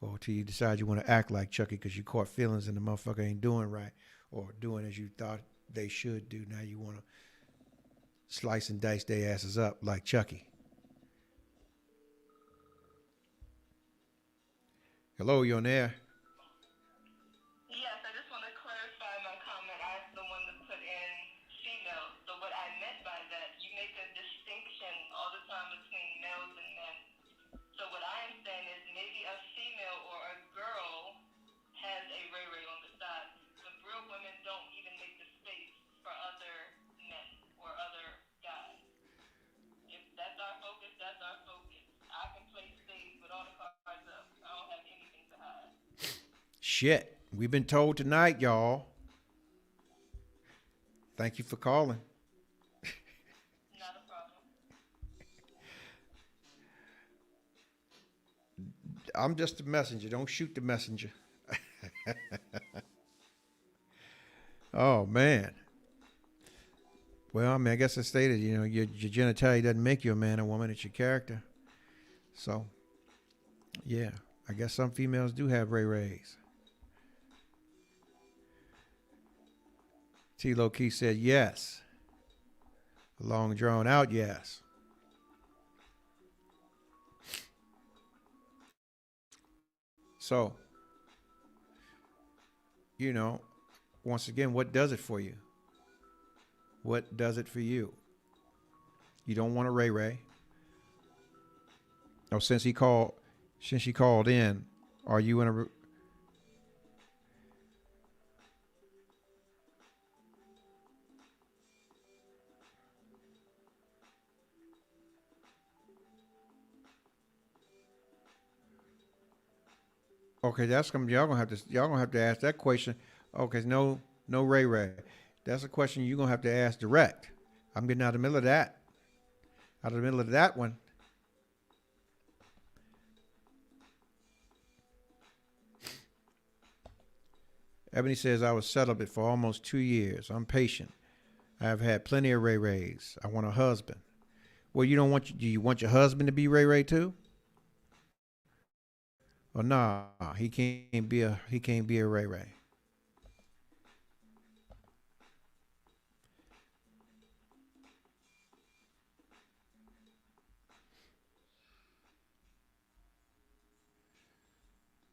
Or till you decide you want to act like Chucky because you caught feelings and the motherfucker ain't doing right or doing as you thought they should do. Now you want to slice and dice their asses up like Chucky. Hello, you on there? Yes, I just want to clarify my comment. I was the one that put in female. So what I meant by that, you make a distinction all the time between males and men. So what I am saying is maybe a female or a girl has a Ray Shit. We've been told tonight, y'all. Thank you for calling. Not a problem. I'm just a messenger. Don't shoot the messenger. Oh, man. Well, I mean, I guess I stated, you know, your genitalia doesn't make you a man or woman. It's your character. So, yeah, I guess some females do have Ray Rays. T. Lo Key said yes. A long drawn out yes. So, you know, once again, what does it for you? What does it for you? You don't want a Ray Ray. Oh, since she called in, are you in a... Okay, that's gonna y'all gonna have to ask that question. Okay, no Ray Ray. That's a question you're gonna have to ask direct. I'm getting out of the middle of that. Out of the middle of that one. Ebony says, I was celibate for almost 2 years. I'm patient. I have had plenty of Ray Rays. I want a husband. Well, do you want your husband to be Ray Ray too? Well, nah, he can't be a Ray Ray.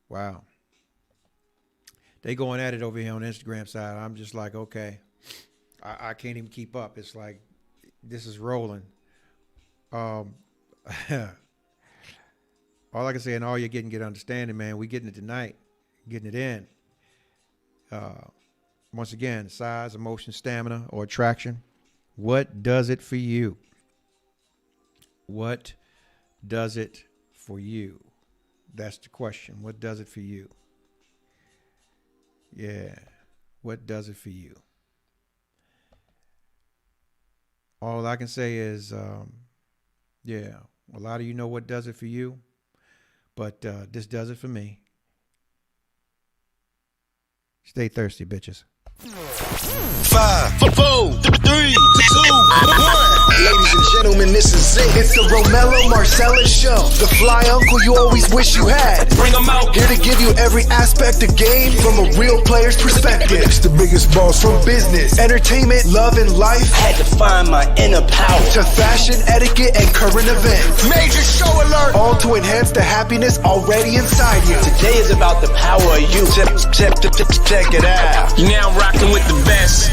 Wow. They going at it over here on the Instagram side. I'm just like, okay, I can't even keep up. It's like, this is rolling. All I can say, and all you're getting good understanding, man, we getting it tonight, getting it in. Once again, size, emotion, stamina, or attraction. What does it for you? What does it for you? That's the question. What does it for you? Yeah. What does it for you? All I can say is, yeah, a lot of you know what does it for you, but this does it for me. Stay thirsty, bitches. 5, 4, 3, 2, 1. Ladies and gentlemen, this is it. It's the Romello Marcellus Show. The fly uncle you always wish you had. Bring 'em out. Here to give you every aspect of game from a real player's perspective. It's the biggest balls from business, entertainment, love, and life. Had to find my inner power. To fashion, etiquette, and current events. Major show alert. All to enhance the happiness already inside you. Today is about the power of you. Check it out. You're now rocking with the best.